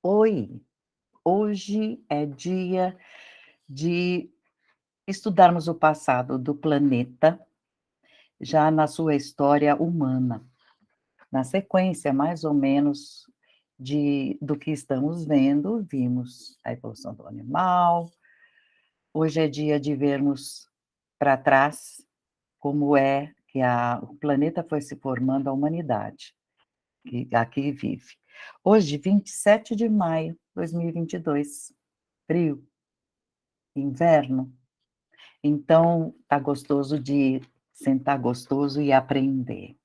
Oi, hoje é dia de estudarmos o passado do planeta, já na sua história humana. Na sequência, mais ou menos, do que estamos vendo, vimos a evolução do animal. Hoje é dia de vermos para trás como é que o planeta foi se formando, a humanidade, que aqui vive. Hoje, 27 de maio de 2022, frio, inverno. Então, tá gostoso de sentar gostoso e aprender.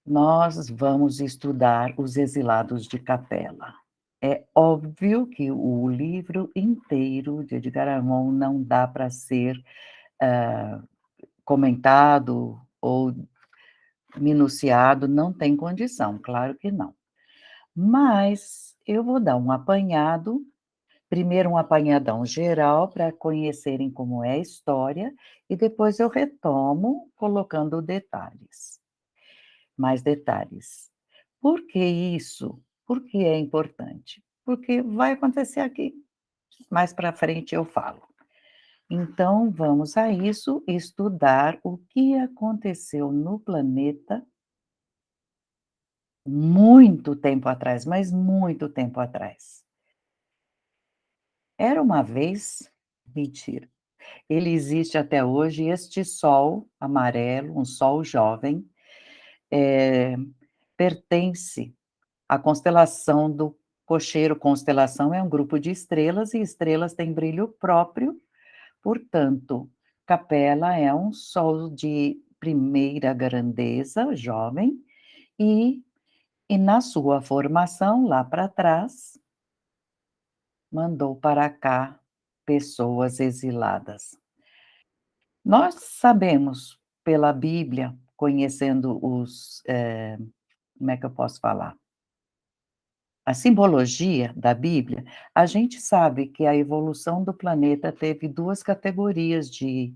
Nós vamos estudar Os Exilados de Capela. É óbvio que o livro inteiro de Edgar Allan não dá para ser comentado ou minuciado, não tem condição, claro que não. Mas eu vou dar um apanhado. Primeiro um apanhadão geral para conhecerem como é a história e depois eu retomo colocando detalhes, mais detalhes. Por que isso? Por que é importante? Porque vai acontecer aqui, mais para frente eu falo. Então vamos a isso, estudar o que aconteceu no planeta muito tempo atrás, mas muito tempo atrás. Era uma vez, mentira. Ele existe até hoje, este sol amarelo, um sol jovem, eh, pertence à constelação do Cocheiro. Constelação é um grupo de estrelas e estrelas têm brilho próprio, portanto, Capela é um sol de primeira grandeza, jovem, e na sua formação, lá para trás, mandou para cá pessoas exiladas. Nós sabemos pela Bíblia, conhecendo como é que eu posso falar? A simbologia da Bíblia, a gente sabe que a evolução do planeta teve 2 categorias de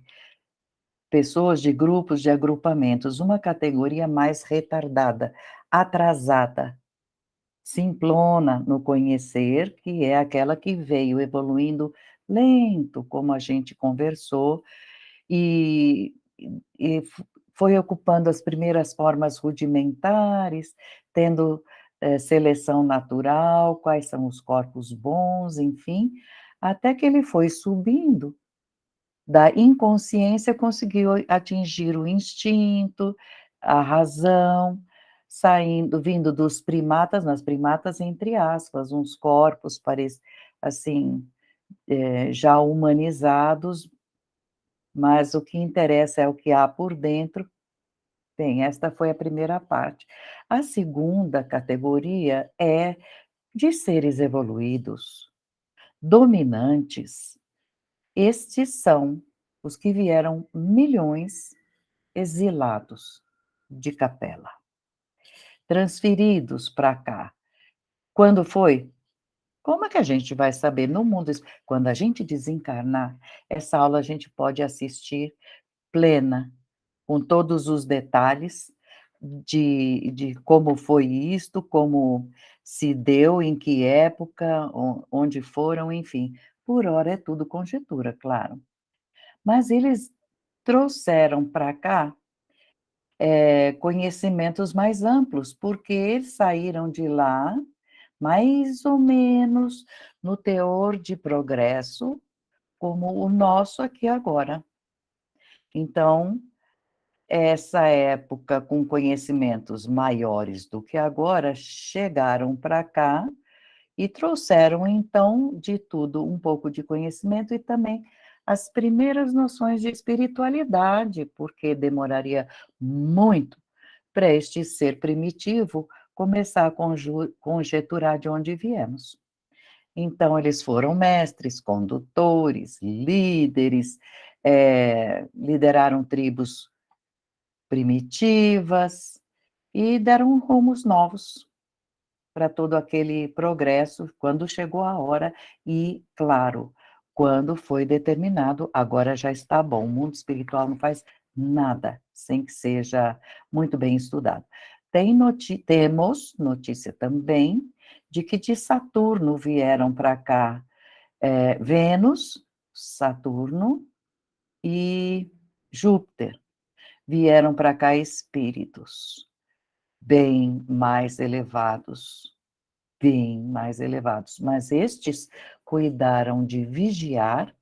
pessoas, de grupos, de agrupamentos. Uma categoria mais retardada, atrasada, simplona no conhecer, que é aquela que veio evoluindo lento, como a gente conversou, e foi ocupando as primeiras formas rudimentares, tendo, seleção natural, quais são os corpos bons, enfim, até que ele foi subindo, da inconsciência conseguiu atingir o instinto, a razão, vindo dos primatas, nas primatas entre aspas, uns corpos assim, já humanizados, mas o que interessa é o que há por dentro. Bem, esta foi a primeira parte. A segunda categoria é de seres evoluídos, dominantes. Estes são os que vieram milhões exilados de Capela, transferidos para cá. Quando foi? Como é que a gente vai saber no mundo quando a gente desencarnar, essa aula a gente pode assistir plena, com todos os detalhes de como foi isto, como se deu, em que época, onde foram, enfim. Por hora é tudo conjetura, claro. Mas eles trouxeram para cá, conhecimentos mais amplos, porque eles saíram de lá, mais ou menos no teor de progresso, como o nosso aqui agora. Então, essa época, com conhecimentos maiores do que agora, chegaram para cá e trouxeram, então, de tudo um pouco de conhecimento e também as primeiras noções de espiritualidade, porque demoraria muito para este ser primitivo começar a conjeturar de onde viemos. Então, eles foram mestres, condutores, líderes, lideraram tribos primitivas e deram rumos novos para todo aquele progresso quando chegou a hora e, claro, quando foi determinado, agora já está bom. O mundo espiritual não faz nada sem que seja muito bem estudado. temos notícia também de que de Saturno vieram para cá, Vênus, Saturno e Júpiter. Vieram para cá espíritos bem mais elevados, mas estes cuidaram de vigiar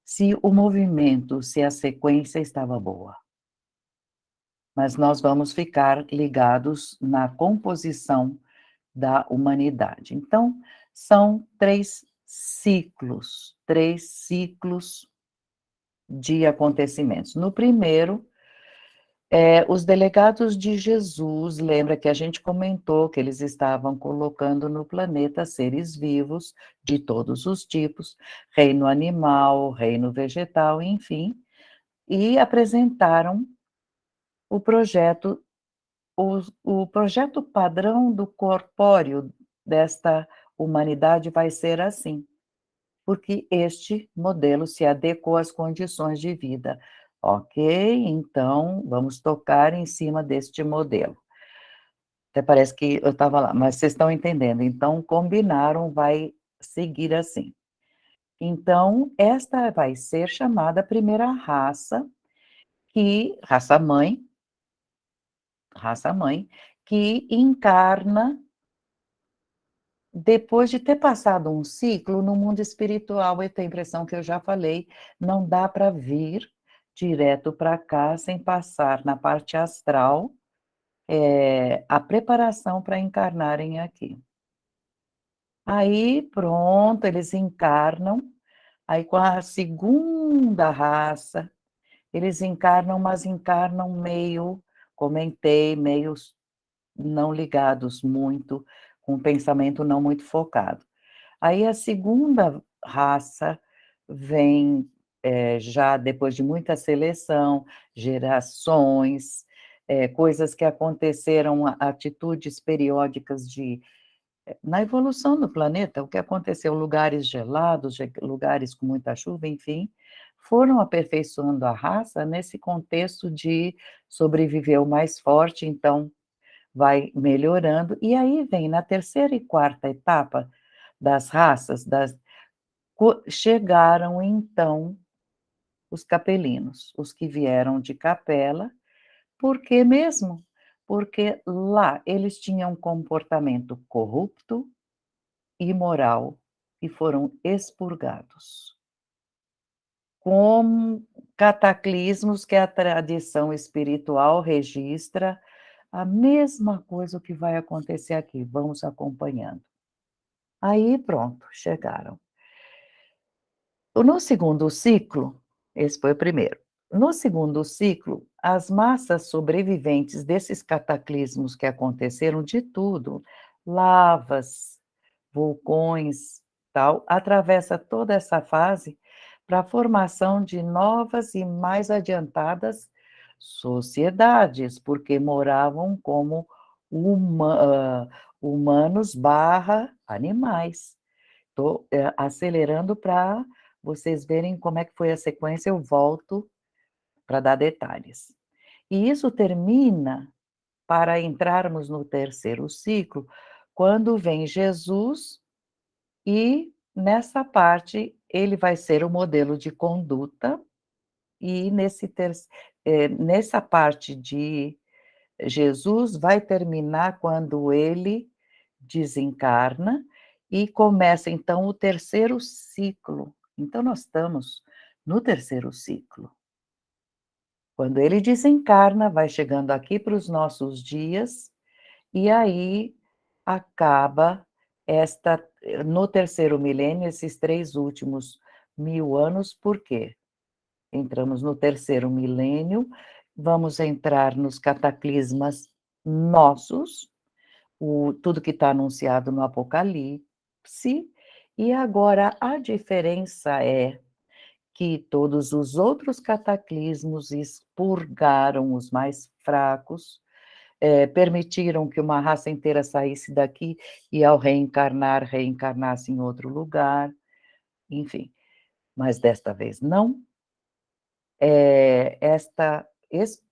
se o movimento, se a sequência estava boa. Mas nós vamos ficar ligados na composição da humanidade. Então, são três ciclos de acontecimentos. No primeiro, os delegados de Jesus, lembra que a gente comentou que eles estavam colocando no planeta seres vivos de todos os tipos, reino animal, reino vegetal, enfim, e apresentaram o projeto, o projeto padrão do corpóreo desta humanidade vai ser assim, porque este modelo se adequou às condições de vida. Ok, então vamos tocar em cima deste modelo. Até parece que eu estava lá, mas vocês estão entendendo. Então, combinaram, vai seguir assim. Então, esta vai ser chamada a primeira raça, raça mãe, que encarna depois de ter passado um ciclo no mundo espiritual. Eu tenho a impressão que eu já falei, não dá para vir direto para cá sem passar na parte astral, a preparação para encarnarem aqui. Aí, pronto, eles encarnam, aí com a segunda raça, eles encarnam, mas encarnam meio, comentei, meio não ligados muito, com um pensamento não muito focado. Aí a segunda raça vem, já depois de muita seleção, gerações, coisas que aconteceram, atitudes periódicas na evolução do planeta, o que aconteceu, lugares gelados, lugares com muita chuva, enfim, foram aperfeiçoando a raça nesse contexto de sobreviver o mais forte, então vai melhorando, e aí vem na terceira e quarta etapa das raças, chegaram então os capelinos, os que vieram de Capela, por que mesmo? Porque lá eles tinham um comportamento corrupto, imoral, e foram expurgados. Com cataclismos que a tradição espiritual registra, a mesma coisa que vai acontecer aqui, vamos acompanhando. Aí pronto, chegaram. No segundo ciclo, esse foi o primeiro. No segundo ciclo, as massas sobreviventes desses cataclismos que aconteceram de tudo, lavas, vulcões, tal, atravessa toda essa fase para a formação de novas e mais adiantadas sociedades, porque moravam como humanos barra animais. Estou acelerando para vocês verem como é que foi a sequência, eu volto para dar detalhes. E isso termina para entrarmos no terceiro ciclo, quando vem Jesus e, nessa parte, ele vai ser o modelo de conduta, e nessa parte de Jesus vai terminar quando ele desencarna e começa, então, o terceiro ciclo. Então, nós estamos no terceiro ciclo. Quando ele desencarna, vai chegando aqui para os nossos dias, e aí acaba no terceiro milênio, esses 3 últimos 1000 anos, por quê? Entramos no terceiro milênio, vamos entrar nos cataclismas nossos, tudo que está anunciado no Apocalipse, e agora a diferença é que todos os outros cataclismos expurgaram os mais fracos, permitiram que uma raça inteira saísse daqui e, ao reencarnar, reencarnasse em outro lugar, enfim. Mas desta vez não.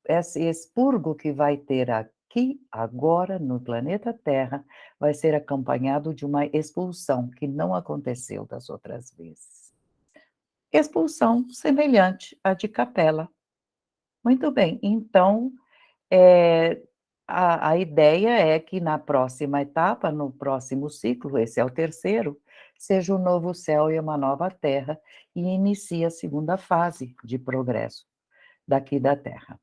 Esse expurgo que vai ter aqui que agora, no planeta Terra, vai ser acompanhado de uma expulsão que não aconteceu das outras vezes. Expulsão semelhante à de Capela. Muito bem, então, eh, a ideia é que na próxima etapa, no próximo ciclo, esse é o terceiro, seja um novo céu e uma nova terra, e inicie a segunda fase de progresso daqui da Terra.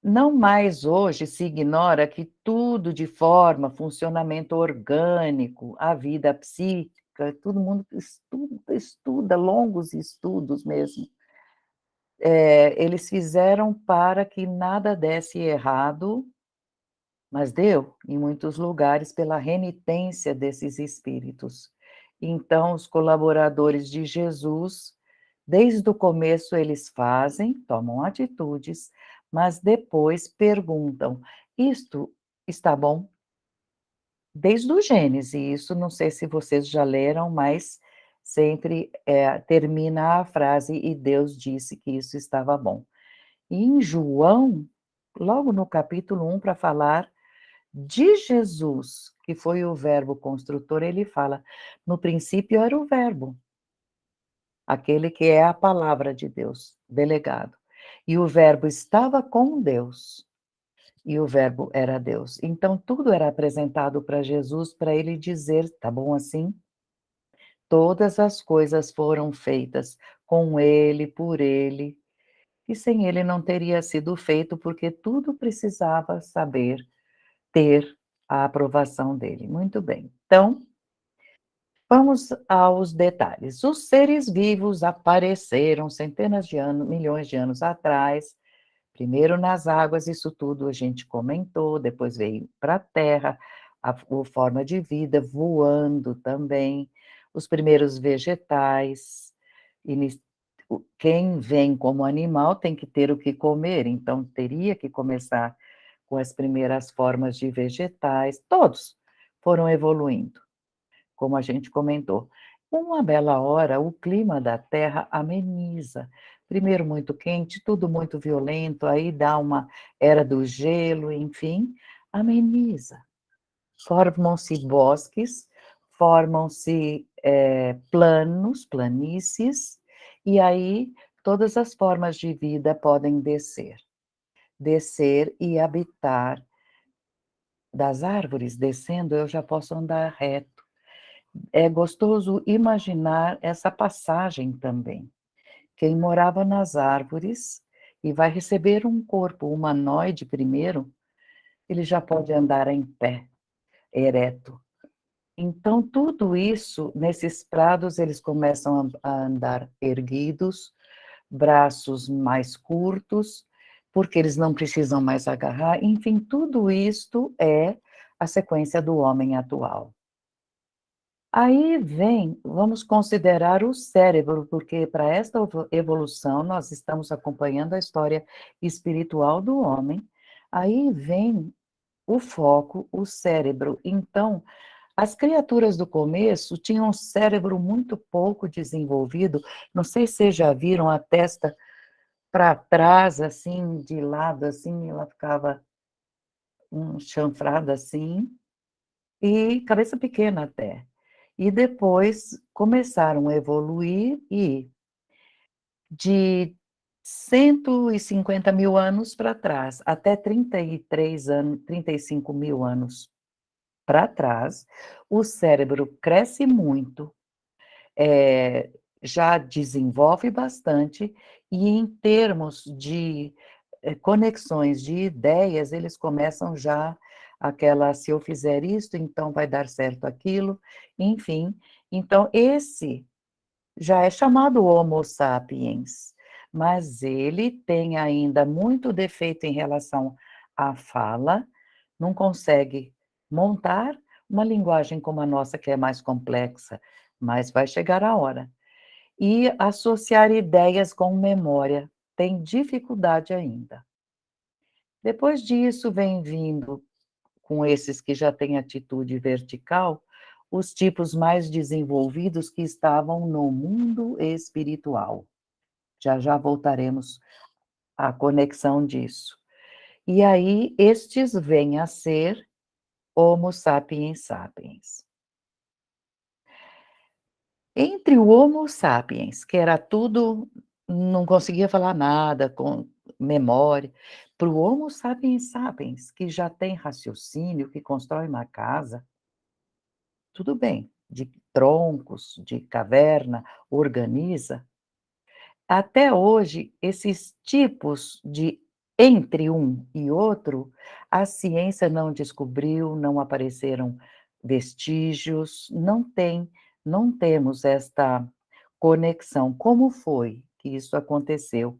Não mais hoje se ignora que tudo de forma, funcionamento orgânico, a vida psíquica, todo mundo estuda longos estudos mesmo. Eles fizeram para que nada desse errado, mas deu em muitos lugares pela renitência desses espíritos. Então, os colaboradores de Jesus, desde o começo eles fazem, tomam atitudes, mas depois perguntam: "Isto está bom?". Desde o Gênesis, isso não sei se vocês já leram, mas sempre, termina a frase: "E Deus disse que isso estava bom". E em João, logo no capítulo 1, para falar de Jesus, que foi o verbo construtor, ele fala: "No princípio era o verbo", aquele que é a palavra de Deus, delegado. "E o verbo estava com Deus, e o verbo era Deus". Então tudo era apresentado para Jesus, para ele dizer: "Tá bom assim?". Todas as coisas foram feitas com ele, por ele, e sem ele não teria sido feito, porque tudo precisava ter a aprovação dele. Muito bem. Então, vamos aos detalhes. Os seres vivos apareceram centenas de anos, milhões de anos atrás, primeiro nas águas, isso tudo a gente comentou, depois veio para a Terra, a forma de vida, voando também, os primeiros vegetais, quem vem como animal tem que ter o que comer, então teria que começar com as primeiras formas de vegetais, todos foram evoluindo, como a gente comentou. Uma bela hora, o clima da Terra ameniza. Primeiro muito quente, tudo muito violento, aí dá uma era do gelo, enfim, ameniza. Formam-se bosques, formam-se, planos, planícies, e aí todas as formas de vida podem descer e habitar. Das árvores, descendo, eu já posso andar reto. É gostoso imaginar essa passagem também. Quem morava nas árvores e vai receber um corpo humanoide primeiro, ele já pode andar em pé, ereto. Então, tudo isso, nesses prados, eles começam a andar erguidos, braços mais curtos, porque eles não precisam mais agarrar, enfim, tudo isto é a sequência do homem atual. Aí vem, vamos considerar o cérebro, porque para esta evolução nós estamos acompanhando a história espiritual do homem. Aí vem o foco, o cérebro. Então, as criaturas do começo tinham um cérebro muito pouco desenvolvido, não sei se vocês já viram a testa para trás, assim, de lado, assim, ela ficava chanfrada assim, e cabeça pequena até. E depois começaram a evoluir e de 150 mil anos para trás, até 33 anos, 35 mil anos para trás, o cérebro cresce muito, eh, já desenvolve bastante, e em termos de, conexões de ideias, eles começam já aquela: "Se eu fizer isto, então vai dar certo aquilo", enfim. Então esse já é chamado Homo sapiens, mas ele tem ainda muito defeito em relação à fala, não consegue montar uma linguagem como a nossa, que é mais complexa, mas vai chegar a hora. E associar ideias com memória, tem dificuldade ainda. Depois disso, vem vindo, com esses que já têm atitude vertical, os tipos mais desenvolvidos que estavam no mundo espiritual. Já já voltaremos à conexão disso. E aí estes vêm a ser Homo sapiens sapiens. Entre o Homo sapiens, que era tudo, não conseguia falar nada, com memória, para o Homo sapiens sapiens, que já tem raciocínio, que constrói uma casa, tudo bem, de troncos, de caverna, organiza. Até hoje, esses tipos de entre um e outro, a ciência não descobriu, não apareceram vestígios, não temos esta conexão. Como foi que isso aconteceu,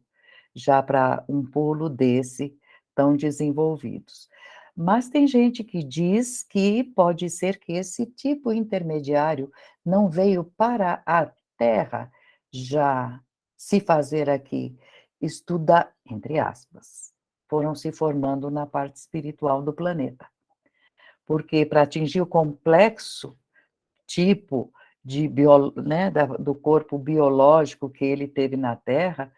já para um pulo desse tão desenvolvidos? Mas tem gente que diz que pode ser que esse tipo intermediário não veio para a Terra já se fazer aqui, estudar, entre aspas, foram se formando na parte espiritual do planeta. Porque para atingir o complexo tipo de né, do corpo biológico que ele teve na Terra,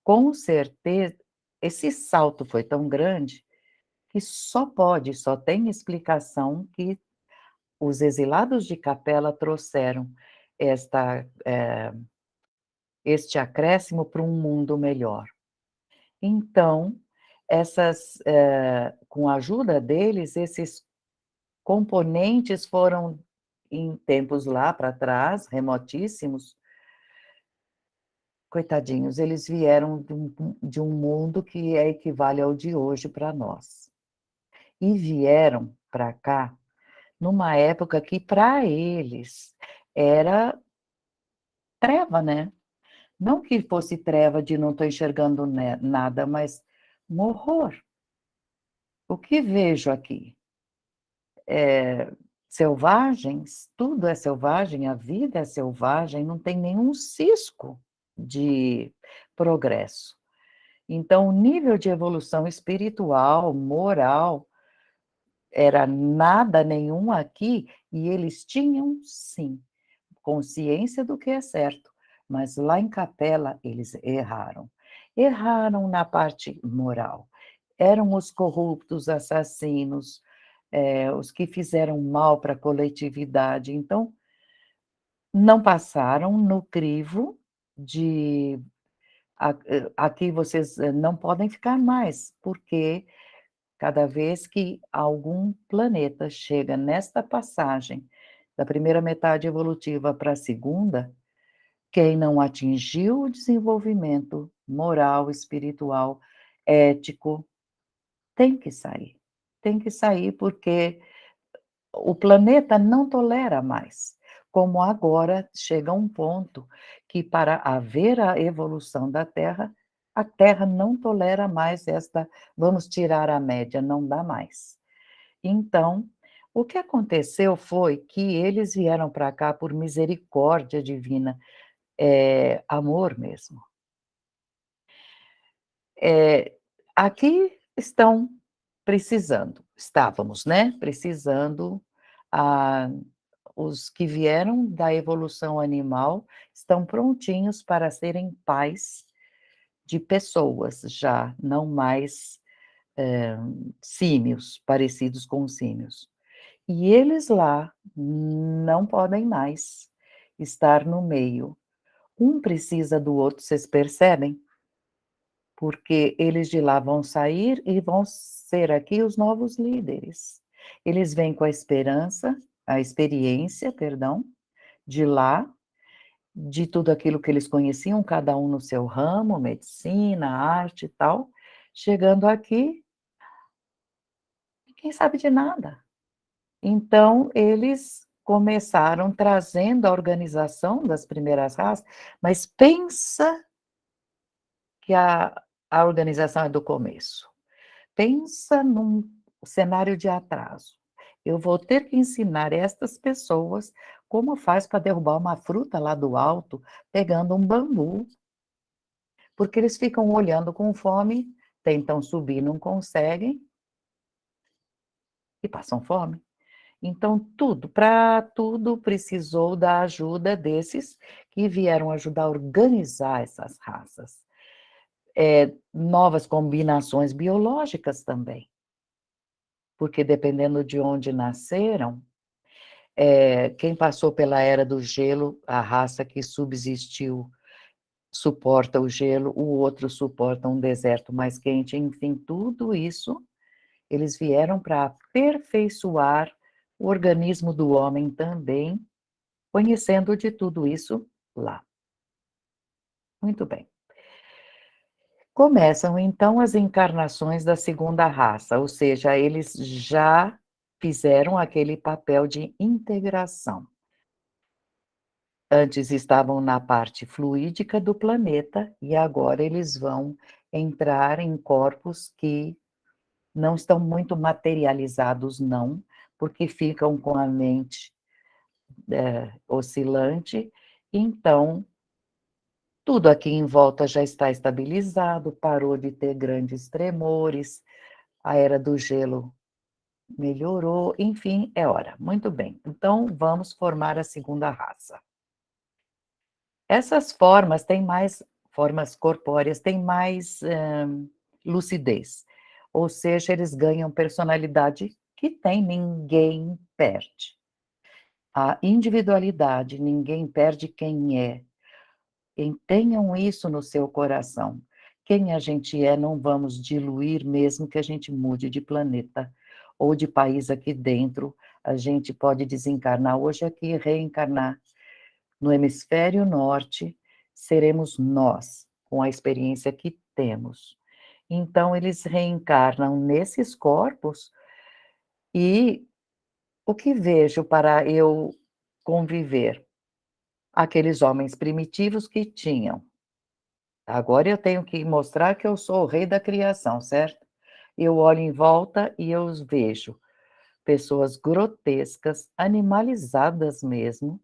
com certeza, esse salto foi tão grande que só tem explicação que os exilados de Capela trouxeram esta, este acréscimo para um mundo melhor. Então, com a ajuda deles, esses componentes foram, em tempos lá para trás, remotíssimos, coitadinhos, eles vieram de um mundo que equivale ao de hoje para nós. E vieram para cá numa época que, para eles, era treva, né? Não que fosse treva de não estou enxergando nada, mas um horror. O que vejo aqui? Selvagens, tudo é selvagem, a vida é selvagem, não tem nenhum cisco de progresso. Então, o nível de evolução espiritual, moral, era nada nenhum aqui, e eles tinham, sim, consciência do que é certo, mas lá em Capela eles erraram. Erraram na parte moral. Eram os corruptos, assassinos, os que fizeram mal para a coletividade. Então, não passaram no crivo de aqui vocês não podem ficar mais, porque cada vez que algum planeta chega nesta passagem da primeira metade evolutiva para a segunda, quem não atingiu o desenvolvimento moral, espiritual, ético, tem que sair. Tem que sair porque o planeta não tolera mais. Como agora chega um ponto que, para haver a evolução da Terra, a Terra não tolera mais esta, vamos tirar a média, não dá mais. Então, o que aconteceu foi que eles vieram para cá por misericórdia divina, amor mesmo. Aqui estão estávamos, né, precisando, ah, os que vieram da evolução animal estão prontinhos para serem pais de pessoas já, não mais, símios, parecidos com símios. E eles lá não podem mais estar no meio. Um precisa do outro, vocês percebem? Porque eles de lá vão sair e vão ser aqui os novos líderes. Eles vêm com a experiência, perdão, de lá, de tudo aquilo que eles conheciam, cada um no seu ramo, medicina, arte e tal, chegando aqui, ninguém sabe de nada. Então, eles começaram trazendo a organização das primeiras raças, mas pensa que a organização é do começo. Pensa num cenário de atraso. Eu vou ter que ensinar estas pessoas como faz para derrubar uma fruta lá do alto, pegando um bambu, porque eles ficam olhando com fome, tentam subir, não conseguem e passam fome. Então, para tudo precisou da ajuda desses que vieram ajudar a organizar essas raças. novas combinações biológicas também, porque dependendo de onde nasceram, quem passou pela era do gelo, a raça que subsistiu suporta o gelo, o outro suporta um deserto mais quente, enfim, tudo isso eles vieram para aperfeiçoar o organismo do homem também, conhecendo de tudo isso lá. Muito bem. Começam então as encarnações da segunda raça, ou seja, eles já fizeram aquele papel de integração. Antes estavam na parte fluídica do planeta e agora eles vão entrar em corpos que não estão muito materializados, não, porque ficam com a mente oscilante, então tudo aqui em volta já está estabilizado, parou de ter grandes tremores, a era do gelo melhorou, enfim, é hora. Muito bem, então vamos formar a segunda raça. Essas formas têm mais, formas corpóreas, têm mais lucidez, ou seja, eles ganham personalidade que tem, ninguém perde. A individualidade, ninguém perde quem é. E tenham isso no seu coração. Quem a gente é, não vamos diluir mesmo que a gente mude de planeta ou de país aqui dentro. A gente pode desencarnar hoje aqui e reencarnar no hemisfério norte, seremos nós, com a experiência que temos. Então, eles reencarnam nesses corpos e o que vejo para eu conviver? Aqueles homens primitivos que tinham. Agora eu tenho que mostrar que eu sou o rei da criação, certo? Eu olho em volta e eu os vejo pessoas grotescas, animalizadas mesmo,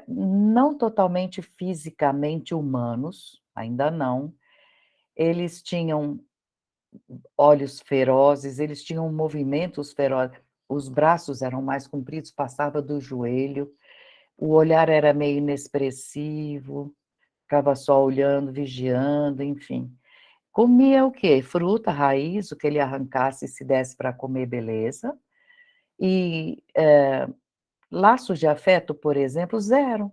não totalmente fisicamente humanos, ainda não. Eles tinham olhos ferozes, eles tinham movimentos ferozes, os braços eram mais compridos, passava do joelho, o olhar era meio inexpressivo, ficava só olhando, vigiando, enfim. Comia o quê? Fruta, raiz, o que ele arrancasse e se desse para comer, beleza. E laços de afeto, por exemplo, zero.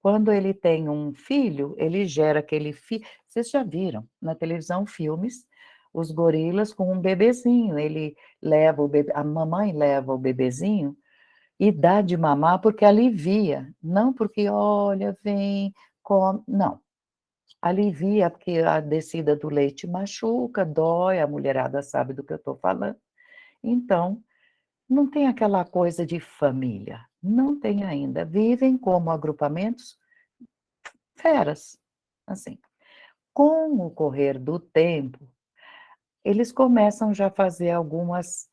Quando ele tem um filho, ele gera aquele filho. Vocês já viram na televisão filmes, os gorilas com um bebezinho, ele leva o bebê, a mamãe leva o bebezinho e dá de mamar porque alivia, não porque, olha, vem, come, não. Alivia, porque a descida do leite machuca, dói, a mulherada sabe do que eu estou falando. Então, não tem aquela coisa de família, não tem ainda. Vivem como agrupamentos feras, assim. Com o correr do tempo, eles começam já a fazer algumas,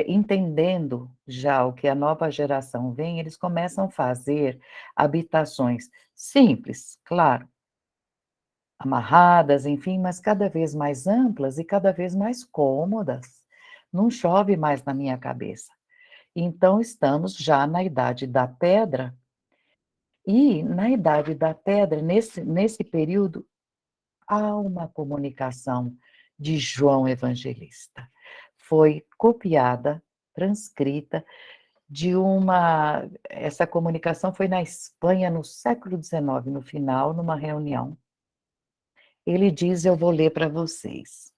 entendendo já o que a nova geração vem, eles começam a fazer habitações simples, claro, amarradas, enfim, mas cada vez mais amplas e cada vez mais cômodas. Não chove mais na minha cabeça. Então, estamos já na idade da pedra, e na idade da pedra, nesse período, há uma comunicação de João Evangelista. Foi copiada, transcrita de uma. Essa comunicação foi na Espanha no século XIX, no final, numa reunião. Ele diz: eu vou ler para vocês.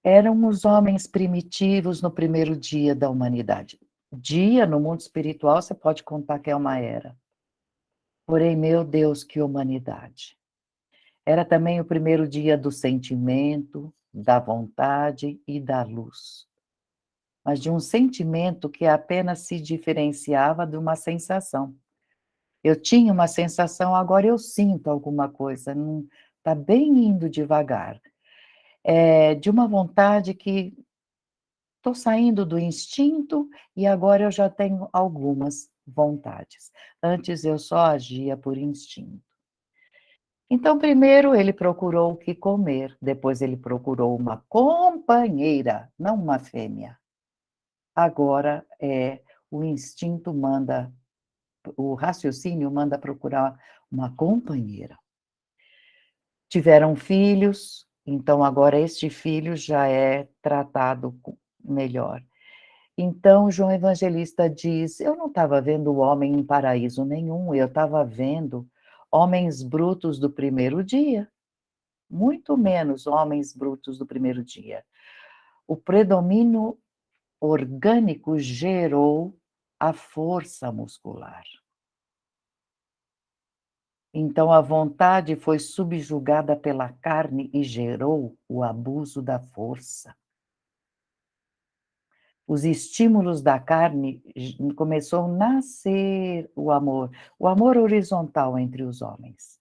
Eram os homens primitivos no primeiro dia da humanidade. Dia no mundo espiritual, você pode contar que é uma era. Porém, meu Deus, que humanidade! Era também o primeiro dia do sentimento, da vontade e da luz. Mas de um sentimento que apenas se diferenciava de uma sensação. Eu tinha uma sensação, agora eu sinto alguma coisa, está bem indo devagar. De uma vontade que estou saindo do instinto e agora eu já tenho algumas vontades. Antes eu só agia por instinto. Então, primeiro ele procurou o que comer, depois ele procurou uma companheira, não uma fêmea. Agora o instinto manda, o raciocínio manda procurar uma companheira. Tiveram filhos, então agora este filho já é tratado melhor. Então João Evangelista diz: "Eu não estava vendo o homem em paraíso nenhum, eu estava vendo homens brutos do primeiro dia, muito menos homens brutos do primeiro dia". O predomínio orgânico gerou a força muscular. Então a vontade foi subjugada pela carne e gerou o abuso da força. Os estímulos da carne começou a nascer o amor horizontal entre os homens.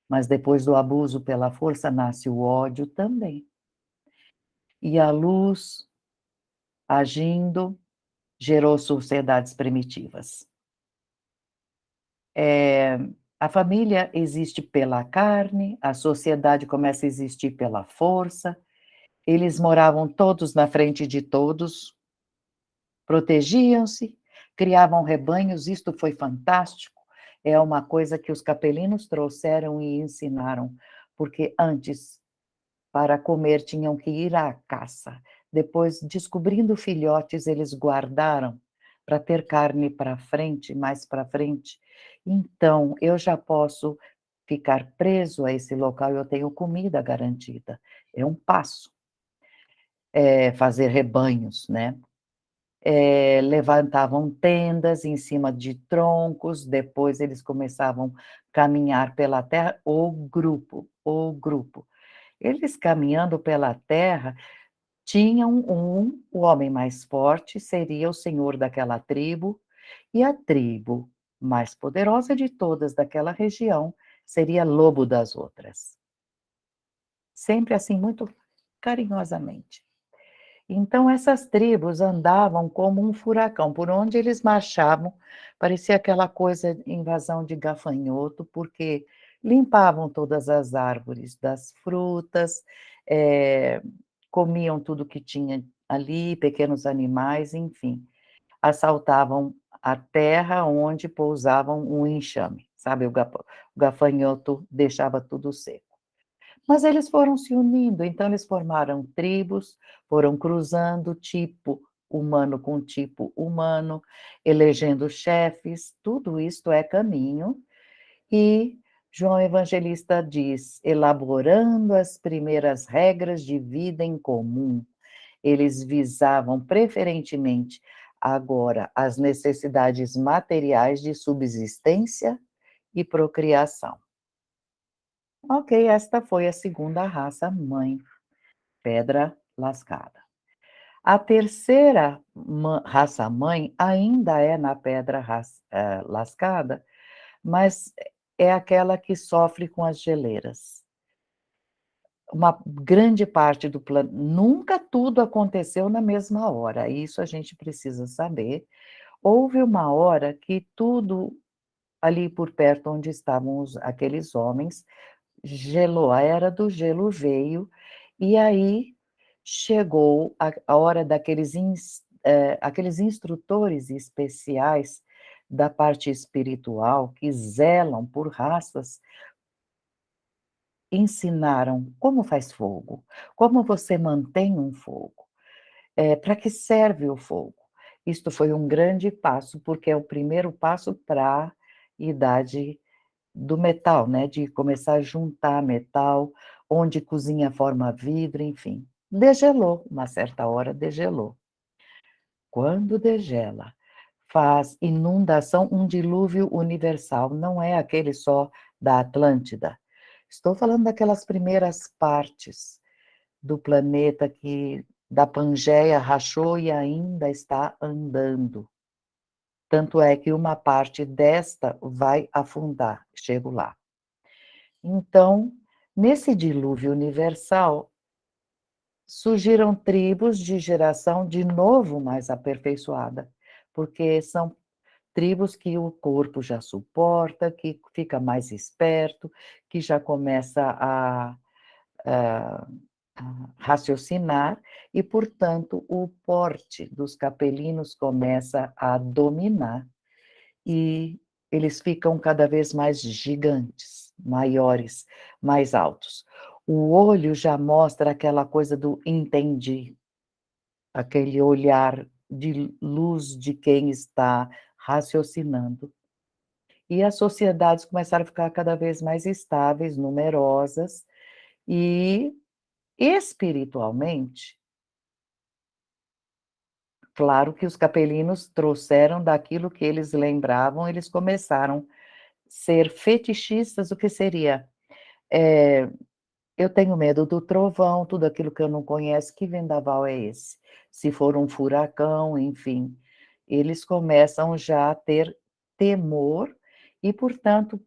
Mas depois do abuso pela força nasce o ódio também. E a luz, agindo, gerou sociedades primitivas. A família existe pela carne, a sociedade começa a existir pela força. Eles moravam todos na frente de todos, protegiam-se, criavam rebanhos, isto foi fantástico, é uma coisa que os capelinos trouxeram e ensinaram, porque antes, para comer, tinham que ir à caça. Depois, descobrindo filhotes, eles guardaram para ter carne para frente, mais para frente. Então, eu já posso ficar preso a esse local, eu tenho comida garantida. É um passo, fazer rebanhos, né. Levantavam tendas em cima de troncos, depois eles começavam a caminhar pela terra, o grupo. Eles caminhando pela terra, tinham o homem mais forte seria o senhor daquela tribo, e a tribo mais poderosa de todas daquela região seria lobo das outras. Sempre assim, muito carinhosamente. Então essas tribos andavam como um furacão, por onde eles marchavam, parecia aquela coisa invasão de gafanhoto, porque limpavam todas as árvores das frutas, eh, comiam tudo que tinha ali, pequenos animais, enfim. Assaltavam a terra onde pousavam o enxame, sabe, o gafanhoto deixava tudo seco. Mas eles foram se unindo, então eles formaram tribos, foram cruzando tipo humano com tipo humano, elegendo chefes, tudo isto é caminho, e João Evangelista diz: elaborando as primeiras regras de vida em comum, eles visavam preferentemente agora as necessidades materiais de subsistência e procriação. Ok, esta foi a segunda raça mãe. Pedra lascada. A terceira raça mãe ainda é na pedra lascada, mas é aquela que sofre com as geleiras. Uma grande parte do plano, nunca tudo aconteceu na mesma hora, isso a gente precisa saber. Houve uma hora que tudo ali por perto onde estavam aqueles homens gelou, a era do gelo veio, e aí chegou a hora daqueles aqueles instrutores especiais da parte espiritual que zelam por raças, ensinaram como faz fogo, como você mantém um fogo, para que serve o fogo. Isto foi um grande passo, porque é o primeiro passo para a idade do metal, né, de começar a juntar metal, onde cozinha forma vidro, enfim. Degelou, uma certa hora degelou. Quando degela, faz inundação, um dilúvio universal, não é aquele só da Atlântida. Estou falando daquelas primeiras partes do planeta que da Pangeia rachou e ainda está andando. Tanto é que uma parte desta vai afundar, chego lá. Então, nesse dilúvio universal, surgiram tribos de geração de novo mais aperfeiçoada, porque são tribos que o corpo já suporta, que fica mais esperto, que já começa a raciocinar e, portanto, o porte dos capelinos começa a dominar e eles ficam cada vez mais gigantes. maiores, mais altos. O olho já mostra aquela coisa do entendi, aquele olhar de luz de quem está raciocinando. E as sociedades começaram a ficar cada vez mais estáveis, numerosas e espiritualmente, claro que os capelinos trouxeram daquilo que eles lembravam, eles começaram ser fetichistas, o que seria, eh, eu tenho medo do trovão, tudo aquilo que eu não conheço, que vendaval é esse? Se for um furacão, enfim, eles começam já a ter temor e, portanto,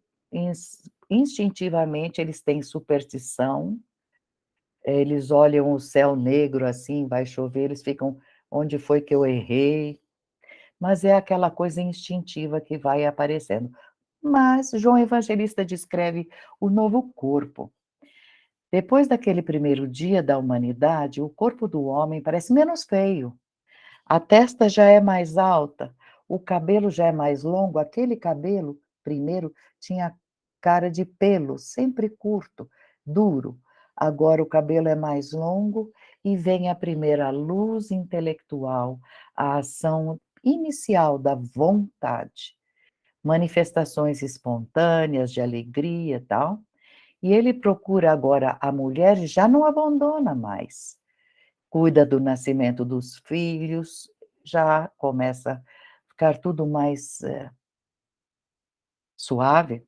instintivamente eles têm superstição, eles olham o céu negro, assim, vai chover, eles ficam: "Onde foi que eu errei?". Mas é aquela coisa instintiva que vai aparecendo. Mas João Evangelista descreve o novo corpo. Depois daquele primeiro dia da humanidade, o corpo do homem parece menos feio. A testa já é mais alta, o cabelo já é mais longo. Aquele cabelo, primeiro, tinha cara de pelo, sempre curto, duro. Agora o cabelo é mais longo e vem a primeira luz intelectual, a ação inicial da vontade, manifestações espontâneas de alegria, e tal. E ele procura agora a mulher e já não abandona mais. Cuida do nascimento dos filhos, já começa a ficar tudo mais, suave.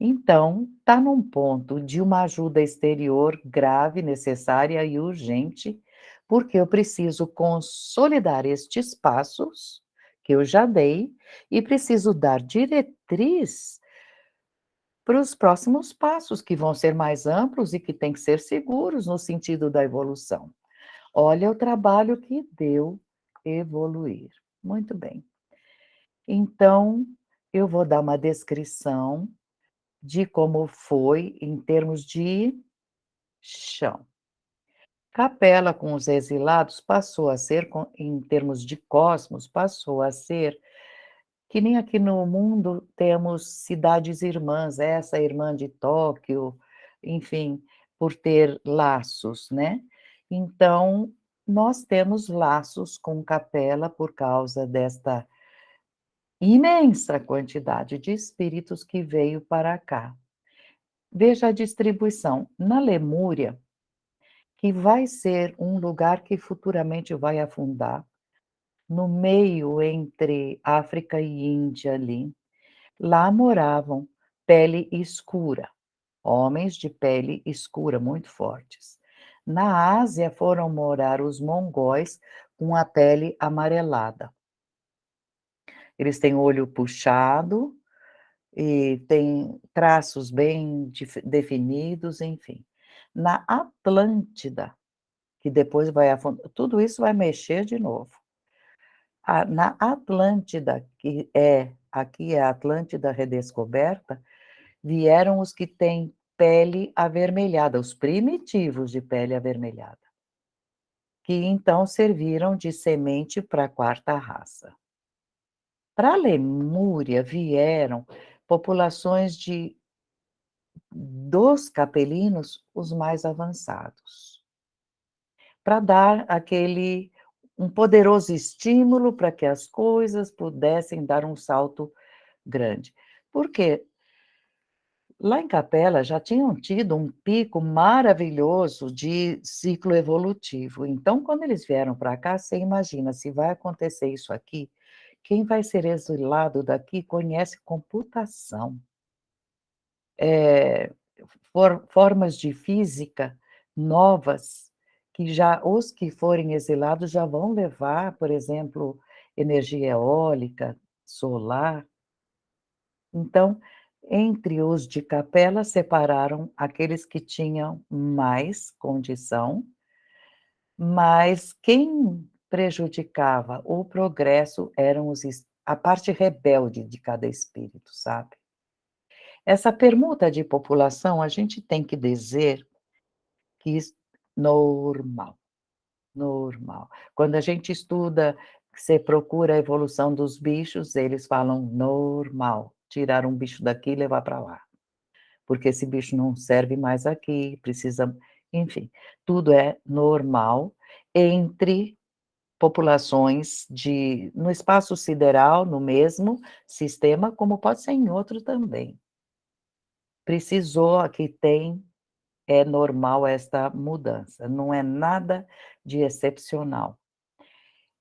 Então, está num ponto de uma ajuda exterior grave, necessária e urgente, porque eu preciso consolidar estes passos que eu já dei e preciso dar diretriz para os próximos passos, que vão ser mais amplos e que têm que ser seguros no sentido da evolução. Olha o trabalho que deu evoluir. Muito bem. Então, eu vou dar uma descrição de como foi em termos de chão. Capela com os exilados passou a ser, em termos de cosmos, passou a ser que nem aqui no mundo temos cidades irmãs, essa irmã de Tóquio, enfim, por ter laços, né. Então, nós temos laços com Capela por causa desta imensa quantidade de espíritos que veio para cá. Veja a distribuição. Na Lemúria, que vai ser um lugar que futuramente vai afundar, no meio entre África e Índia ali, lá moravam pele escura, homens de pele escura muito fortes. Na Ásia foram morar os mongóis com a pele amarelada. Eles têm o olho puxado e têm traços bem definidos, enfim. Na Atlântida, que depois vai afundar, tudo isso vai mexer de novo. Na Atlântida, que é aqui é a Atlântida redescoberta, vieram os que têm pele avermelhada, os primitivos de pele avermelhada, que então serviram de semente para a quarta raça. Para a Lemúria vieram populações dos capelinos, os mais avançados, para dar aquele um poderoso estímulo para que as coisas pudessem dar um salto grande. Por quê? Lá em Capela já tinham tido um pico maravilhoso de ciclo evolutivo, então quando eles vieram para cá, você imagina, se vai acontecer isso aqui, quem vai ser exilado daqui conhece computação, eh, formas de física novas, que já os que forem exilados já vão levar, por exemplo, energia eólica, solar. Então, entre os de Capela, separaram aqueles que tinham mais condição, mas quem prejudicava o progresso eram a parte rebelde de cada espírito, sabe. Essa permuta de população, a gente tem que dizer que normal, normal. Quando a gente estuda, você procura a evolução dos bichos, eles falam normal, tirar um bicho daqui e levar para lá. porque esse bicho não serve mais aqui, precisa enfim, tudo é normal entre populações de no espaço sideral, no mesmo sistema, como pode ser em outro também. Precisou, aqui tem, é normal esta mudança, não é nada de excepcional.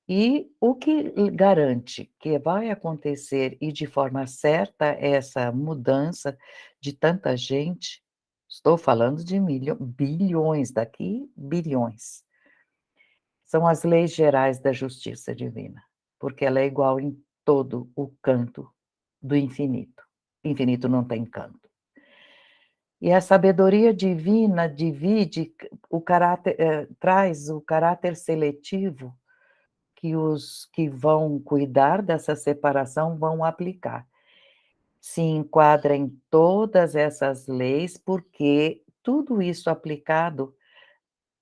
E o que garante que vai acontecer e de forma certa essa mudança de tanta gente, estou falando de bilhões, daqui bilhões, são as leis gerais da justiça divina, porque ela é igual em todo o canto do infinito. Infinito não tem canto. E a sabedoria divina divide o caráter, traz o caráter seletivo que os que vão cuidar dessa separação vão aplicar. Se enquadra em todas essas leis, porque tudo isso aplicado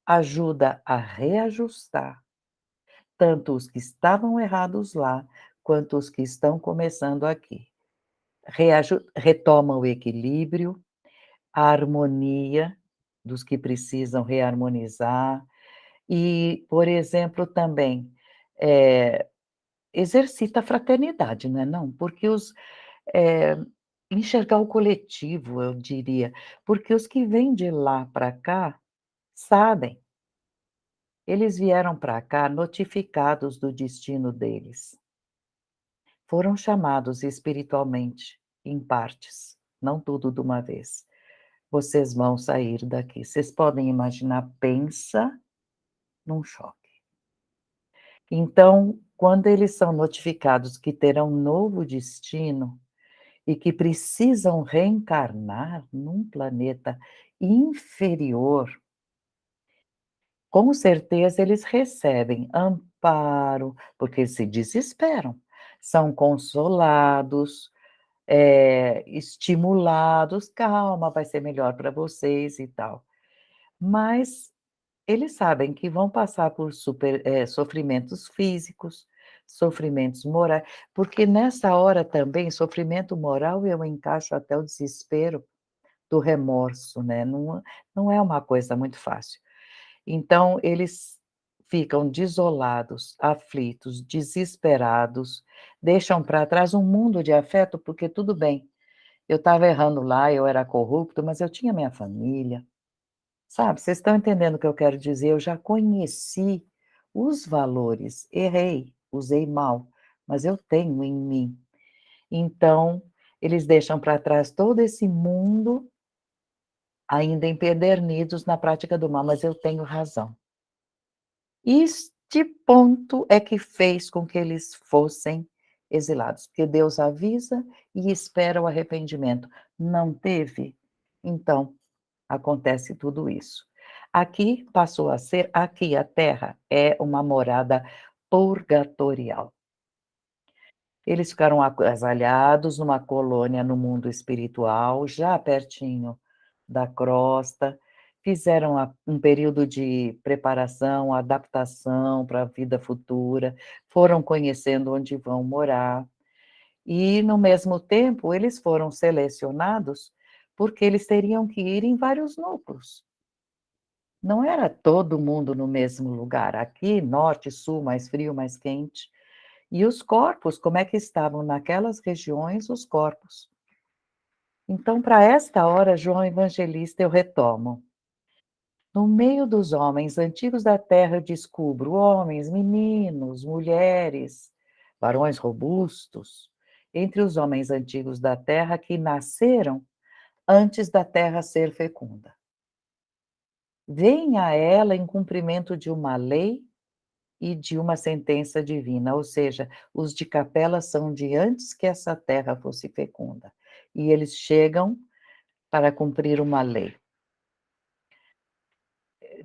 ajuda a reajustar tanto os que estavam errados lá, quanto os que estão começando aqui. Retoma o equilíbrio, a harmonia dos que precisam reharmonizar e, por exemplo, também, eh, exercita a fraternidade, não é não? Porque eh, enxergar o coletivo, eu diria, porque os que vêm de lá para cá sabem, eles vieram para cá notificados do destino deles. Foram chamados espiritualmente, em partes, não tudo de uma vez. Vocês vão sair daqui. Vocês podem imaginar, pensa num choque. Então, quando eles são notificados que terão um novo destino e que precisam reencarnar num planeta inferior, com certeza eles recebem amparo, porque eles se desesperam, são consolados, estimulados: "Calma, vai ser melhor para vocês", e tal. Mas eles sabem que vão passar por sofrimentos físicos, sofrimentos morais, porque nessa hora também, sofrimento moral eu encaixo até o desespero do remorso, né, não é uma coisa muito fácil. Então eles ficam desolados, aflitos, desesperados, deixam para trás um mundo de afeto, porque tudo bem, eu estava errando lá, eu era corrupto, mas eu tinha minha família, sabe, vocês estão entendendo o que eu quero dizer? Eu já conheci os valores, errei, usei mal, mas eu tenho em mim. Então, eles deixam para trás todo esse mundo, ainda empedernidos na prática do mal, mas eu tenho razão. Este ponto é que fez com que eles fossem exilados, porque Deus avisa e espera o arrependimento. Não teve? Então, acontece tudo isso. Aqui passou a ser aqui a Terra é uma morada purgatorial. Eles ficaram agasalhados numa colônia no mundo espiritual, já pertinho da crosta, fizeram um período de preparação, adaptação para a vida futura, foram conhecendo onde vão morar, e no mesmo tempo eles foram selecionados, porque eles teriam que ir em vários núcleos. Não era todo mundo no mesmo lugar, aqui norte, sul, mais frio, mais quente. E os corpos, como é que estavam naquelas regiões os corpos. Então, para esta hora, João Evangelista, eu retomo. No meio dos homens antigos da terra, eu descubro homens, meninos, mulheres, varões robustos, entre os homens antigos da terra que nasceram antes da terra ser fecunda. Vem a ela em cumprimento de uma lei e de uma sentença divina, ou seja, os de capela são de antes que essa terra fosse fecunda, e eles chegam para cumprir uma lei.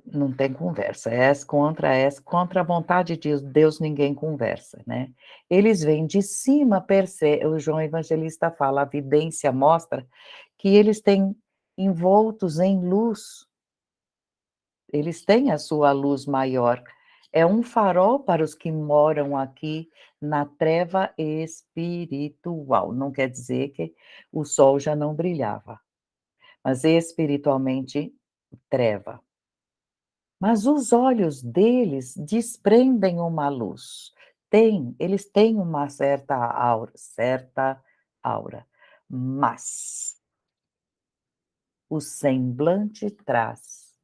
Não tem conversa, contra a vontade de Deus ninguém conversa, né. Eles vêm de cima, o João Evangelista fala, a vidência mostra que eles têm envoltos em luz, eles têm a sua luz maior. É um farol para os que moram aqui na treva espiritual. Não quer dizer que o sol já não brilhava, mas espiritualmente treva. Mas os olhos deles desprendem uma luz. Eles têm uma certa aura, mas o semblante traz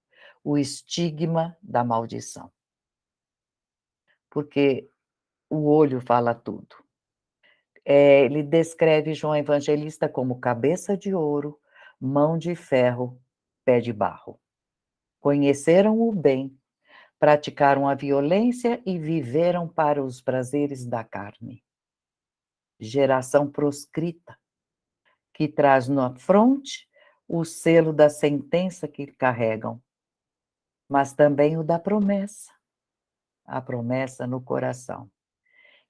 o estigma da maldição, porque o olho fala tudo. Ele descreve João Evangelista como cabeça de ouro, mão de ferro, pé de barro. Conheceram o bem, praticaram a violência e viveram para os prazeres da carne. Geração proscrita, que traz na fronte o selo da sentença que carregam, mas também o da promessa, a promessa no coração.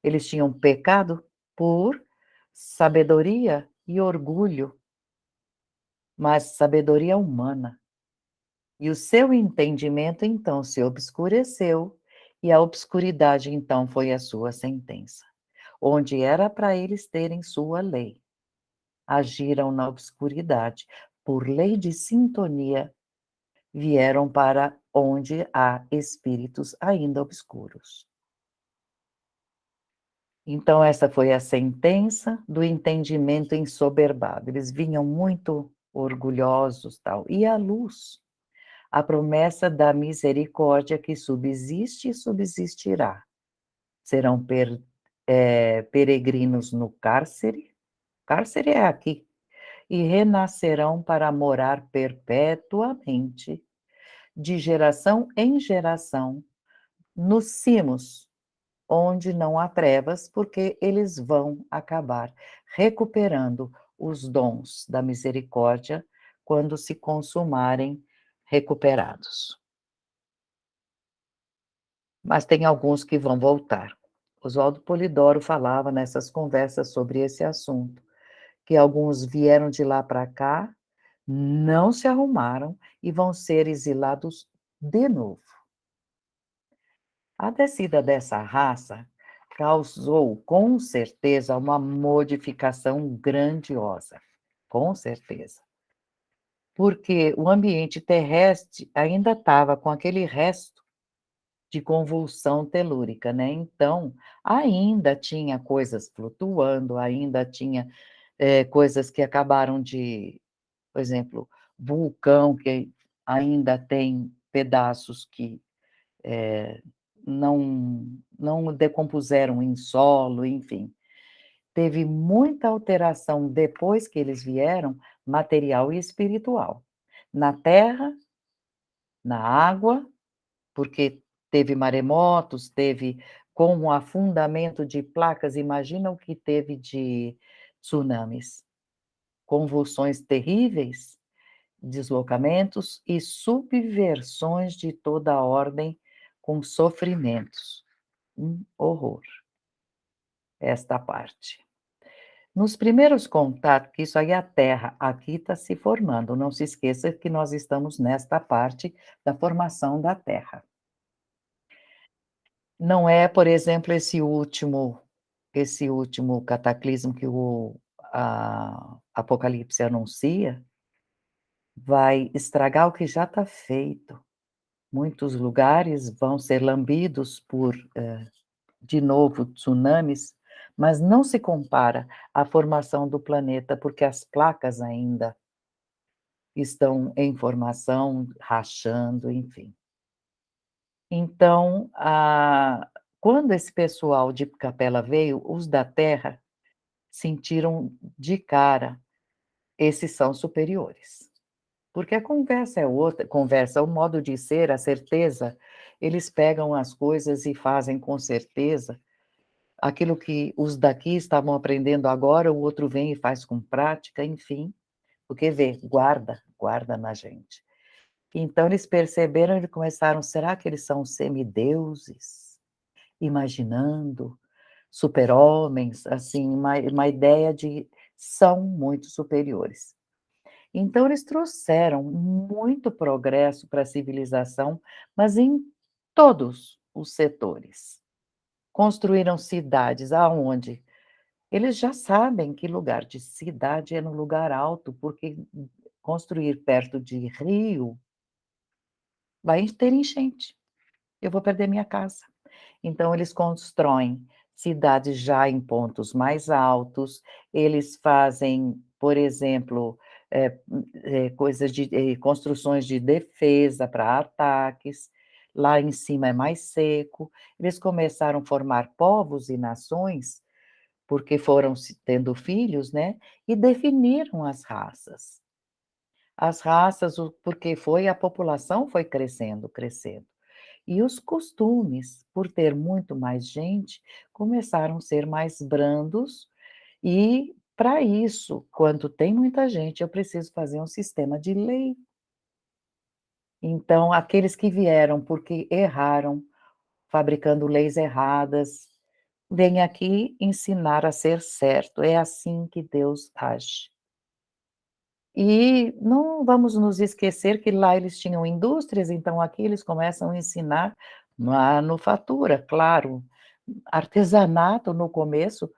Eles tinham pecado por sabedoria e orgulho, mas sabedoria humana. E o seu entendimento então se obscureceu, e a obscuridade então foi a sua sentença. Onde era para eles terem sua lei, agiram na obscuridade, por lei de sintonia, vieram para onde há espíritos ainda obscuros. Então, essa foi a sentença do entendimento ensoberbado. Eles vinham muito orgulhosos, tal. E a luz, a promessa da misericórdia que subsiste e subsistirá. Serão peregrinos no cárcere é aqui, e renascerão para morar perpetuamente, de geração em geração, nos cimos, onde não há trevas, porque eles vão acabar recuperando os dons da misericórdia quando se consumarem recuperados. Mas tem alguns que vão voltar. Oswaldo Polidoro falava nessas conversas sobre esse assunto, que alguns vieram de lá para cá, não se arrumaram e vão ser exilados de novo. A descida dessa raça causou, com certeza, uma modificação grandiosa, com certeza. Porque o ambiente terrestre ainda estava com aquele resto de convulsão telúrica, né? Então, ainda tinha coisas flutuando, ainda tinha coisas que acabaram de, por exemplo, vulcão que ainda tem pedaços que não decompuseram em solo, enfim. Teve muita alteração depois que eles vieram, material e espiritual. Na terra, na água, porque teve maremotos, teve com o afundamento de placas, imagina o que teve de tsunamis, convulsões terríveis, deslocamentos e subversões de toda a ordem com sofrimentos. Um horror, esta parte. Nos primeiros contatos, que isso aí é a Terra, aqui está se formando, não se esqueça que nós estamos nesta parte da formação da Terra. Não é, por exemplo, esse último cataclismo que o Apocalipse anuncia, vai estragar o que já está feito. Muitos lugares vão ser lambidos por, de novo, tsunamis, mas não se compara à formação do planeta, porque as placas ainda estão em formação, rachando, enfim. Então, quando esse pessoal de Capela veio, os da Terra sentiram de cara, esses são superiores. Porque a conversa é outra, conversa, o modo de ser, a certeza, eles pegam as coisas e fazem com certeza aquilo que os daqui estavam aprendendo agora, o outro vem e faz com prática, enfim, porque vê, guarda na gente. Então eles perceberam e começaram, será que eles são semideuses? Imaginando super-homens, assim, uma ideia de são muito superiores. Então eles trouxeram muito progresso para a civilização, mas em todos os setores. Construíram cidades aonde? Eles já sabem que lugar de cidade é no lugar alto, porque construir perto de rio, vai ter enchente, eu vou perder minha casa. Então eles constroem cidades já em pontos mais altos, eles fazem, por exemplo, coisas de construções de defesa para ataques, lá em cima é mais seco. Eles começaram a formar povos e nações, porque foram se tendo filhos, né, e definiram as raças. As raças, porque foi a população foi crescendo, crescendo. E os costumes, por ter muito mais gente, começaram a ser mais brandos e, para isso, quando tem muita gente, eu preciso fazer um sistema de lei. Então, aqueles que vieram porque erraram, fabricando leis erradas, vêm aqui ensinar a ser certo. É assim que Deus age. E não vamos nos esquecer que lá eles tinham indústrias, então aqui eles começam a ensinar manufatura, claro, artesanato no começo,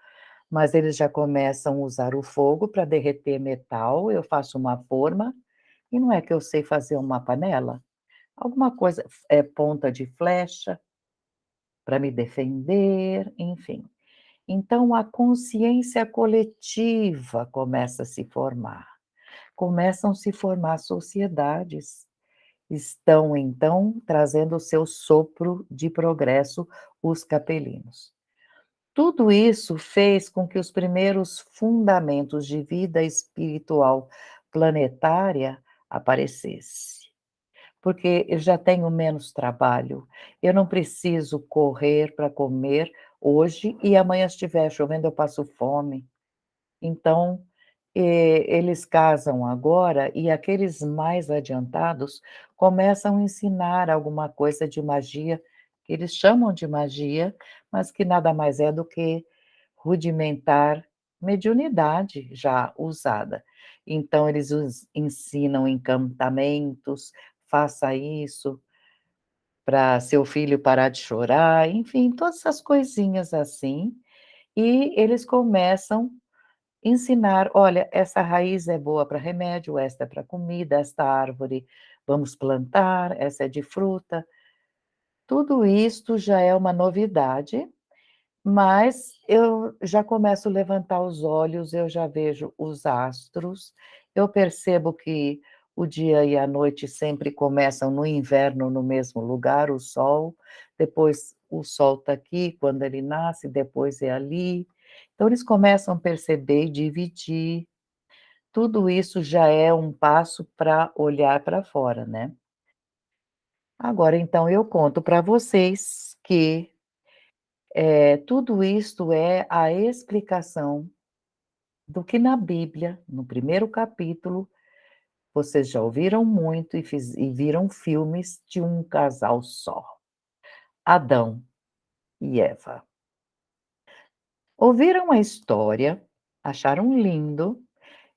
mas eles já começam a usar o fogo para derreter metal, eu faço uma forma, e não é que eu sei fazer uma panela? Alguma coisa, ponta de flecha para me defender, enfim. Então a consciência coletiva começa a se formar. Começam a se formar sociedades. Estão, então, trazendo o seu sopro de progresso, os capelinos. Tudo isso fez com que os primeiros fundamentos de vida espiritual planetária aparecesse. Porque eu já tenho menos trabalho, eu não preciso correr para comer hoje e amanhã se estiver chovendo eu passo fome. Então, eles casam agora e aqueles mais adiantados começam a ensinar alguma coisa de magia, que eles chamam de magia, mas que nada mais é do que rudimentar mediunidade já usada. Então eles ensinam encantamentos, faça isso para seu filho parar de chorar, enfim, todas essas coisinhas assim, e eles começam ensinar: "Olha, essa raiz é boa para remédio, esta é para comida, esta árvore vamos plantar, essa é de fruta". Tudo isto já é uma novidade, mas eu já começo a levantar os olhos, eu já vejo os astros, eu percebo que o dia e a noite sempre começam no inverno no mesmo lugar, o sol, depois o sol está aqui quando ele nasce, depois é ali. Então eles começam a perceber e dividir. Tudo isso já é um passo para olhar para fora, né. Agora então eu conto para vocês que, tudo isto é a explicação do que na Bíblia, no primeiro capítulo, vocês já ouviram muito e viram filmes de um casal só, Adão e Eva. Ouviram a história, acharam lindo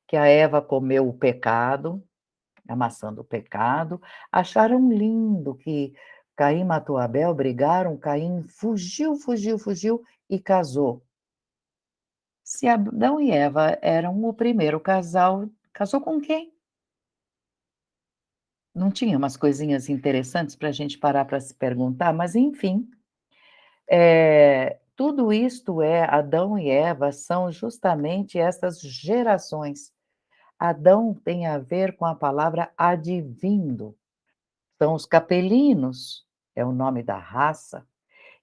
que a Eva comeu o pecado, a maçã do pecado, acharam lindo que Caim matou Abel, brigaram, Caim fugiu, fugiu, fugiu e casou. Se Adão e Eva eram o primeiro casal, casou com quem? Não tinha umas coisinhas interessantes para a gente parar para se perguntar, mas enfim, tudo isto Adão e Eva são justamente essas gerações. Adão tem a ver com a palavra advindo, são os capelinos, é o nome da raça,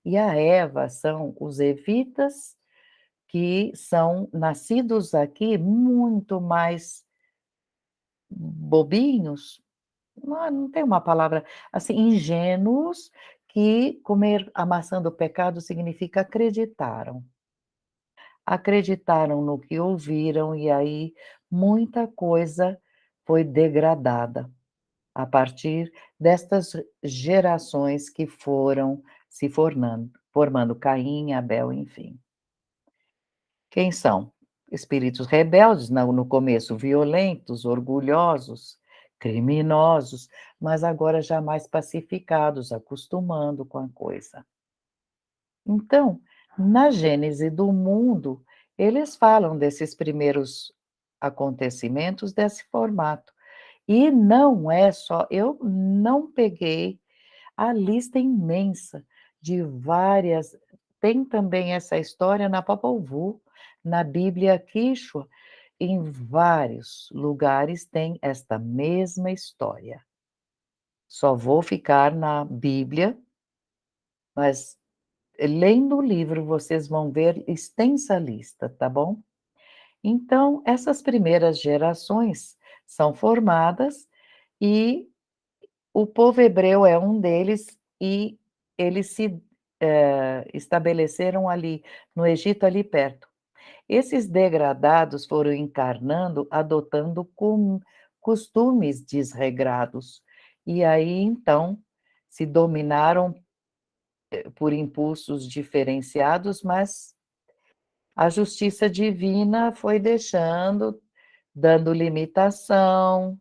e a Eva são os evitas, que são nascidos aqui muito mais bobinhos, não tem uma palavra, assim, ingênuos, que comer a maçã do pecado significa acreditaram. Acreditaram no que ouviram e aí muita coisa foi degradada, a partir destas gerações que foram se formando Caim, Abel, enfim. Quem são? Espíritos rebeldes, no começo violentos, orgulhosos, criminosos, mas agora já mais pacificados, acostumando com a coisa. Então, na gênese do mundo, eles falam desses primeiros acontecimentos desse formato. E não é só eu não peguei a lista imensa de várias tem também essa história na Popol Vuh, na Bíblia Quichua, em vários lugares tem esta mesma história. Só vou ficar na Bíblia, mas lendo o livro vocês vão ver extensa lista, tá bom? Então, essas primeiras gerações são formadas e o povo hebreu é um deles e eles se, estabeleceram ali no Egito, ali perto. Esses degradados foram encarnando, adotando costumes desregrados, e aí então se dominaram por impulsos diferenciados, mas a justiça divina foi deixando, dando limitação.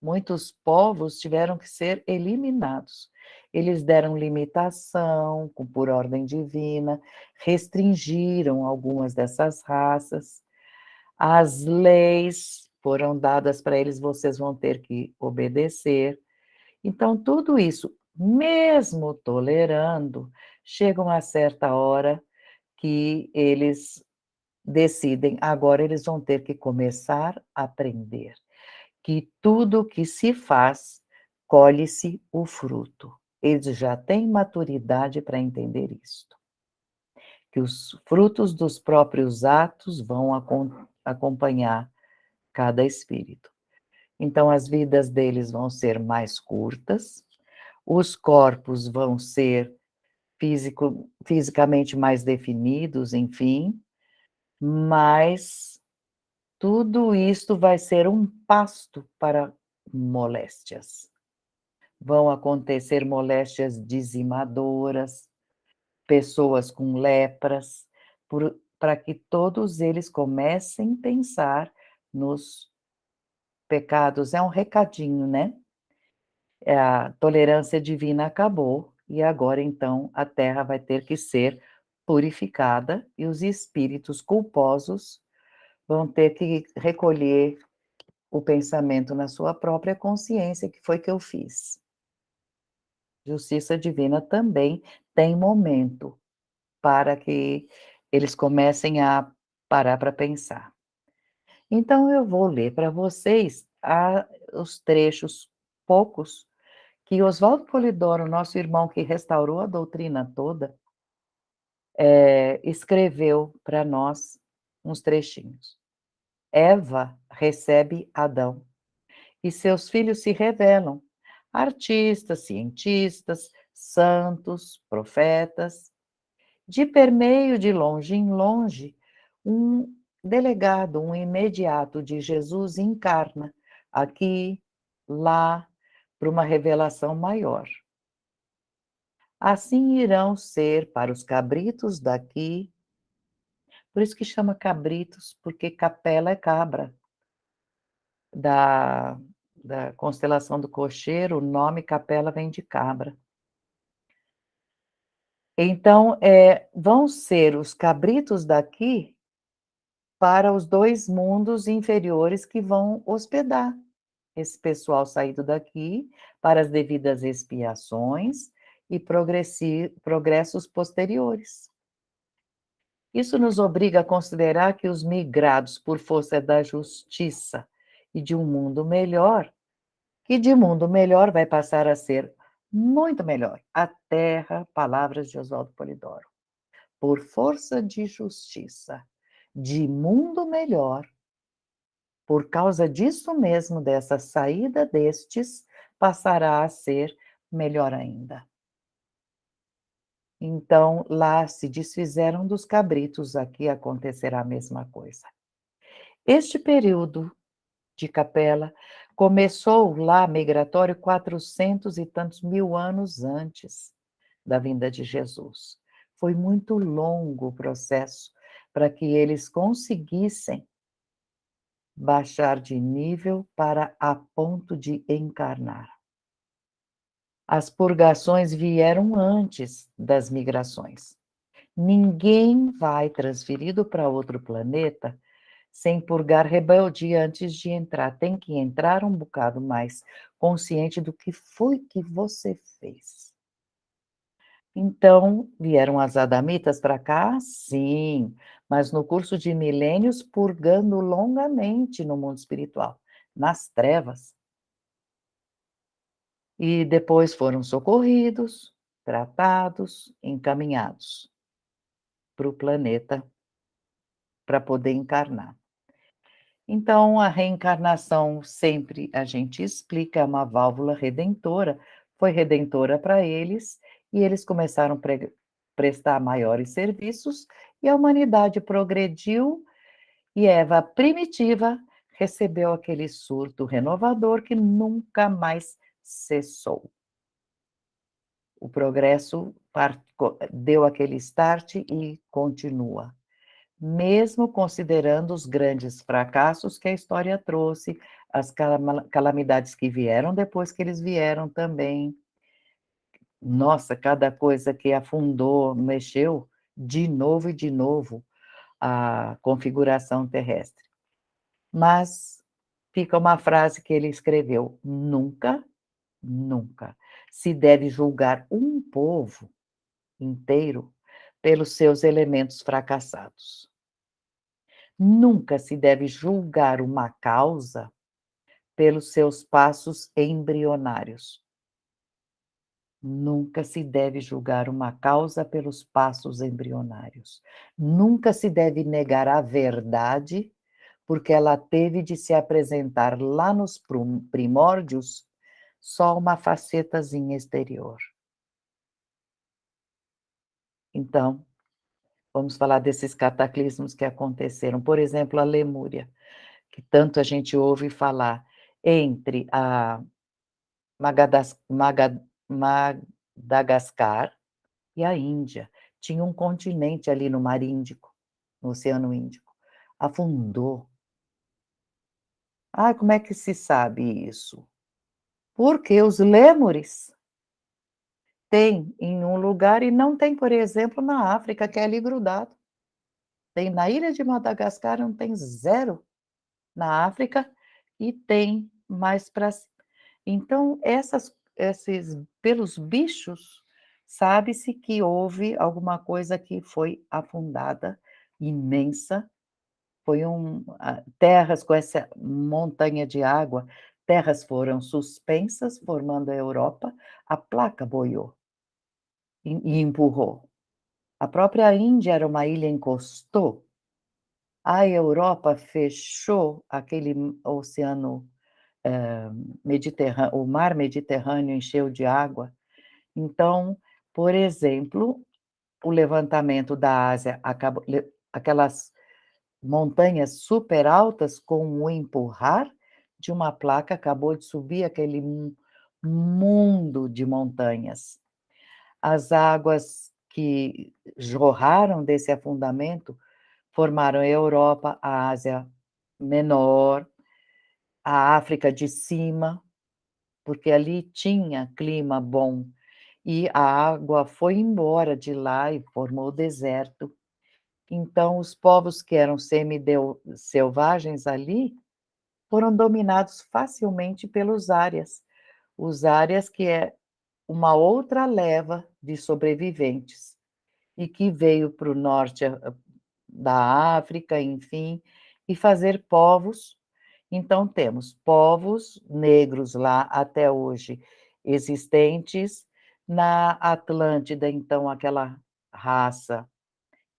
Muitos povos tiveram que ser eliminados. Eles deram limitação, por ordem divina, restringiram algumas dessas raças. As leis foram dadas para eles, vocês vão ter que obedecer. Então, tudo isso, mesmo tolerando, chega uma certa hora que eles decidem, agora eles vão ter que começar a aprender que tudo que se faz, colhe-se o fruto. Eles já têm maturidade para entender isto, que os frutos dos próprios atos vão acompanhar cada espírito. Então, as vidas deles vão ser mais curtas, os corpos vão ser fisicamente mais definidos, enfim, mas tudo isto vai ser um pasto para moléstias. Vão acontecer moléstias dizimadoras, pessoas com lepras, para que todos eles comecem a pensar nos pecados. É um recadinho, né? A tolerância divina acabou e agora então a terra vai ter que ser purificada e os espíritos culposos vão ter que recolher o pensamento na sua própria consciência, que foi que eu fiz. Justiça divina também tem momento para que eles comecem a parar para pensar. Então eu vou ler para vocês os trechos, poucos, que Oswaldo Polidoro, nosso irmão que restaurou a doutrina toda, escreveu para nós uns trechinhos. Eva recebe Adão e seus filhos se revelam, artistas, cientistas, santos, profetas. De permeio de longe em longe, um delegado, um imediato de Jesus encarna, aqui, lá, para uma revelação maior. Assim irão ser para os cabritos daqui, por isso que chama cabritos, porque capela é cabra, da, da constelação do cocheiro, o nome capela vem de cabra. Então, vão ser os cabritos daqui para os 2 mundos inferiores que vão hospedar esse pessoal saído daqui para as devidas expiações e progressos posteriores. Isso nos obriga a considerar que os migrados por força da justiça e de um mundo melhor, que de mundo melhor vai passar a ser muito melhor. A terra, palavras de Oswaldo Polidoro. Por força de justiça, de mundo melhor, por causa disso mesmo, dessa saída destes, passará a ser melhor ainda. Então, lá se desfizeram dos cabritos, aqui acontecerá a mesma coisa. Este período de capela começou lá migratório 400 e tantos mil anos antes da vinda de Jesus. Foi muito longo o processo para que eles conseguissem baixar de nível para a ponto de encarnar. As purgações vieram antes das migrações. Ninguém vai transferido para outro planeta sem purgar rebeldia antes de entrar. Tem que entrar um bocado mais consciente do que foi que você fez. Então, vieram as adamitas para cá? Sim, mas no curso de milênios, purgando longamente no mundo espiritual, nas trevas. E depois foram socorridos, tratados, encaminhados para o planeta para poder encarnar. Então, a reencarnação sempre a gente explica, é uma válvula redentora, foi redentora para eles, e eles começaram a prestar maiores serviços, e a humanidade progrediu, e Eva primitiva recebeu aquele surto renovador que nunca mais cessou. O progresso deu aquele start e continua. Mesmo considerando os grandes fracassos que a história trouxe, as calamidades que vieram depois que eles vieram também. Nossa, cada coisa que afundou, mexeu de novo e de novo a configuração terrestre. Mas fica uma frase que ele escreveu: nunca, nunca se deve julgar um povo inteiro pelos seus elementos fracassados. Nunca se deve julgar uma causa pelos seus passos embrionários. Nunca se deve julgar uma causa pelos passos embrionários. Nunca se deve negar a verdade, porque ela teve de se apresentar lá nos primórdios só uma facetazinha exterior. Então, vamos falar desses cataclismos que aconteceram. Por exemplo, a Lemúria, que tanto a gente ouve falar, entre a Madagascar e a Índia. Tinha um continente ali no Mar Índico, no Oceano Índico. Afundou. Ah, como é que se sabe isso? Porque os lêmures têm em um lugar e não tem, por exemplo, na África, que é ali grudado. Tem na ilha de Madagascar, não tem zero. Na África, e tem mais para. Então, esses pelos bichos, sabe-se que houve alguma coisa que foi afundada, imensa, foi terras com essa montanha de água, terras foram suspensas, formando a Europa, a placa boiou e empurrou. A própria Índia era uma ilha, encostou, a Europa fechou aquele oceano Mediterrâneo, o mar Mediterrâneo encheu de água. Então, por exemplo, o levantamento da Ásia acabou, aquelas montanhas super altas, com o empurrar de uma placa, acabou de subir aquele mundo de montanhas. As águas que jorraram desse afundamento formaram a Europa, a Ásia Menor, a África de cima, porque ali tinha clima bom, e a água foi embora de lá e formou o deserto. Então, os povos que eram selvagens ali foram dominados facilmente pelos árias. Os árias, que é uma outra leva de sobreviventes, e que veio para o norte da África, enfim, e fazer povos. Então, temos povos negros lá até hoje existentes, na Atlântida, então, aquela raça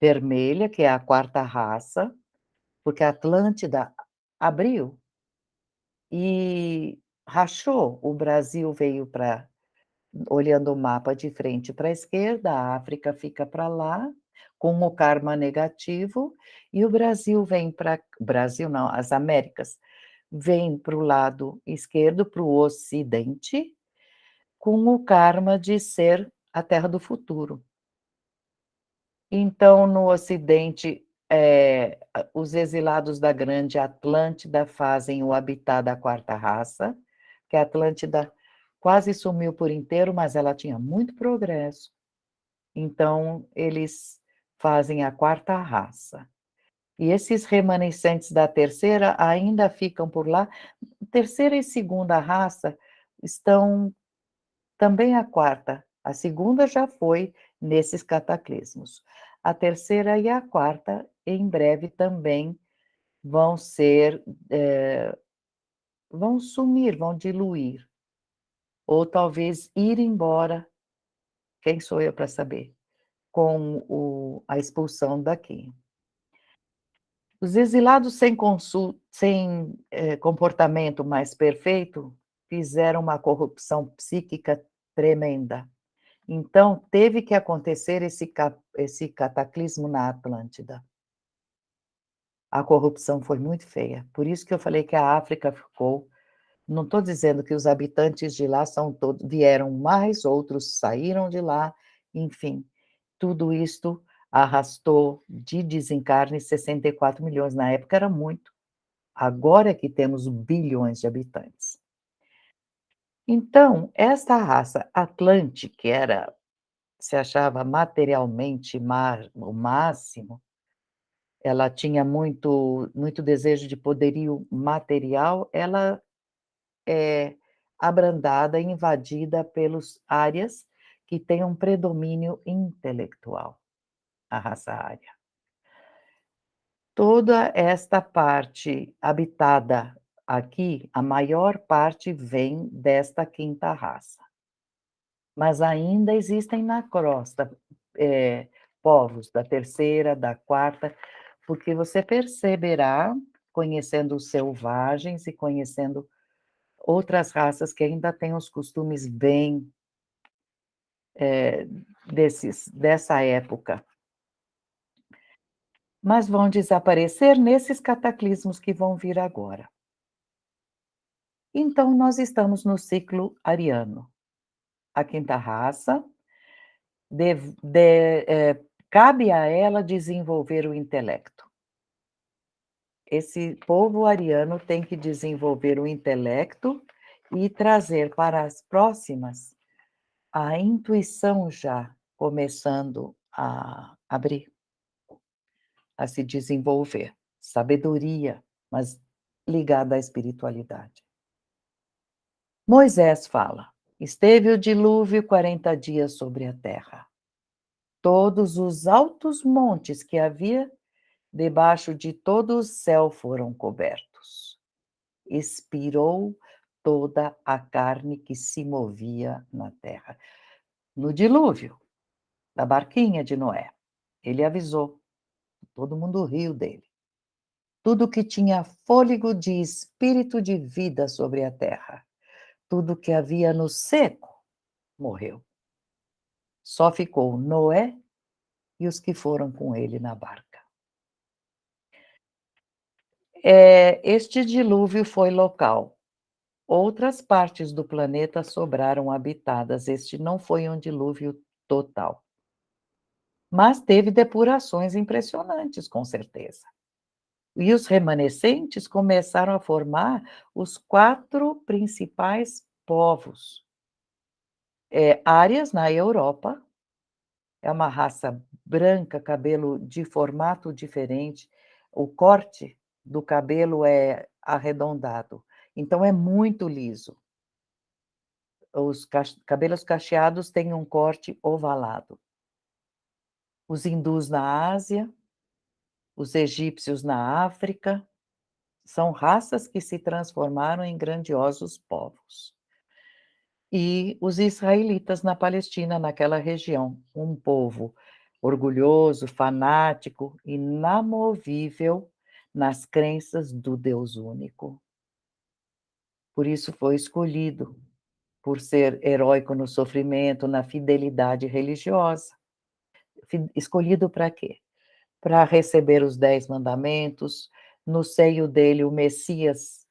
vermelha, que é a quarta raça, porque a Atlântida abriu e rachou. O Brasil veio para, olhando o mapa de frente para a esquerda, a África fica para lá, com o karma negativo, e o Brasil vem para. Brasil não, as Américas, vem para o lado esquerdo, para o Ocidente, com o karma de ser a terra do futuro. Então, no Ocidente, os exilados da Grande Atlântida fazem o habitat da quarta raça, que a Atlântida quase sumiu por inteiro, mas ela tinha muito progresso. Então, eles fazem a quarta raça. E esses remanescentes da terceira ainda ficam por lá. Terceira e segunda raça estão também a quarta. A segunda já foi nesses cataclismos. A terceira e a quarta, em breve também vão ser, vão sumir, vão diluir, ou talvez ir embora, quem sou eu para saber, com a expulsão daqui. Os exilados sem comportamento mais perfeito fizeram uma corrupção psíquica tremenda. Então, teve que acontecer esse cataclismo na Atlântida. A corrupção foi muito feia. Por isso que eu falei que a África ficou. Não estou dizendo que os habitantes de lá são todos, vieram mais, outros saíram de lá, enfim, tudo isto arrastou de desencarne 64 milhões. Na época era muito. Agora é que temos bilhões de habitantes. Então, essa raça Atlante, que era, se achava materialmente o máximo, ela tinha muito desejo de poderio material, ela é abrandada e invadida pelos árias que têm um predomínio intelectual, a raça ária. Toda esta parte habitada aqui, a maior parte vem desta quinta raça. Mas ainda existem na crosta, povos da terceira, da quarta, porque você perceberá, conhecendo os selvagens e conhecendo outras raças que ainda têm os costumes bem, dessa época. Mas vão desaparecer nesses cataclismos que vão vir agora. Então, nós estamos no ciclo ariano. A quinta raça, cabe a ela desenvolver o intelecto. Esse povo ariano tem que desenvolver o intelecto e trazer para as próximas a intuição já começando a abrir, a se desenvolver. Sabedoria, mas ligada à espiritualidade. Moisés fala: esteve o dilúvio 40 dias sobre a terra. Todos os altos montes que havia debaixo de todo o céu foram cobertos. Expirou toda a carne que se movia na terra. No dilúvio, da barquinha de Noé, ele avisou, todo mundo riu dele. Tudo que tinha fôlego de espírito de vida sobre a terra, tudo que havia no seco, morreu. Só ficou Noé e os que foram com ele na barca. Este dilúvio foi local. Outras partes do planeta sobraram habitadas. Este não foi um dilúvio total. Mas teve depurações impressionantes, com certeza. E os remanescentes começaram a formar os 4 principais povos. Árias, na Europa, é uma raça branca, cabelo de formato diferente, o corte do cabelo é arredondado, então é muito liso. Os cabelos cacheados têm um corte ovalado. Os hindus na Ásia, os egípcios na África, são raças que se transformaram em grandiosos povos. E os israelitas na Palestina, naquela região, um povo orgulhoso, fanático, inamovível nas crenças do Deus único. Por isso foi escolhido, por ser heróico no sofrimento, na fidelidade religiosa. Escolhido para quê? Para receber os 10 mandamentos, no seio dele o Messias,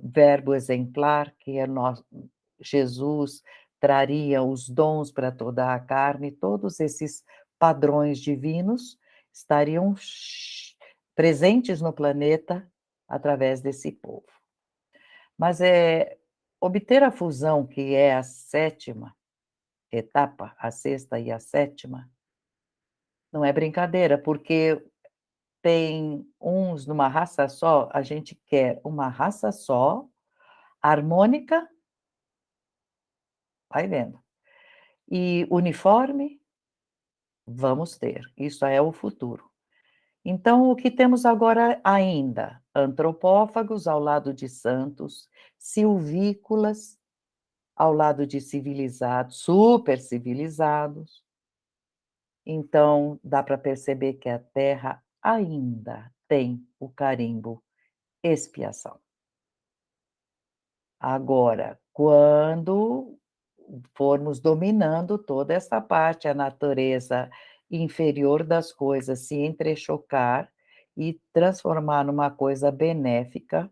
verbo exemplar, que é Jesus, traria os dons para toda a carne, todos esses padrões divinos estariam presentes no planeta através desse povo. Mas obter a fusão, que é a 7ª etapa, a 6ª e a 7ª, não é brincadeira, porque tem uns numa raça só, a gente quer uma raça só, harmônica, vai vendo. E uniforme, vamos ter, isso é o futuro. Então, o que temos agora ainda? Antropófagos ao lado de santos, silvícolas ao lado de civilizados, super civilizados. Então, dá para perceber que a Terra ainda tem o carimbo expiação. Agora, quando formos dominando toda essa parte, a natureza inferior das coisas se entrechocar e transformar numa coisa benéfica,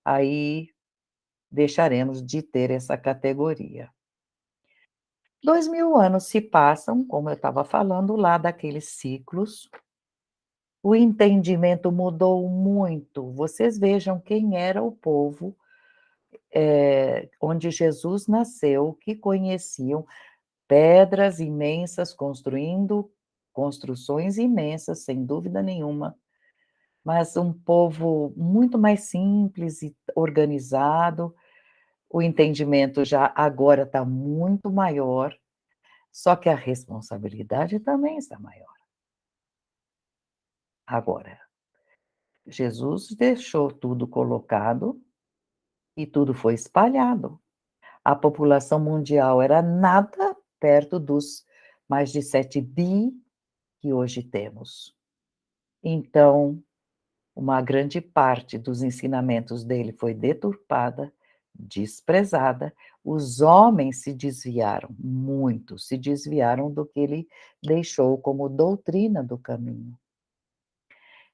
aí deixaremos de ter essa categoria. 2000 anos se passam, como eu estava falando lá daqueles ciclos, o entendimento mudou muito. Vocês vejam quem era o povo, onde Jesus nasceu, que conheciam pedras imensas, construindo construções imensas, sem dúvida nenhuma, mas um povo muito mais simples e organizado. O entendimento já agora está muito maior, só que a responsabilidade também está maior. Agora, Jesus deixou tudo colocado e tudo foi espalhado. A população mundial era nada perto dos mais de 7 bi que hoje temos. Então, uma grande parte dos ensinamentos dele foi deturpada, desprezada. Os homens se desviaram, muito, se desviaram do que ele deixou como doutrina do caminho.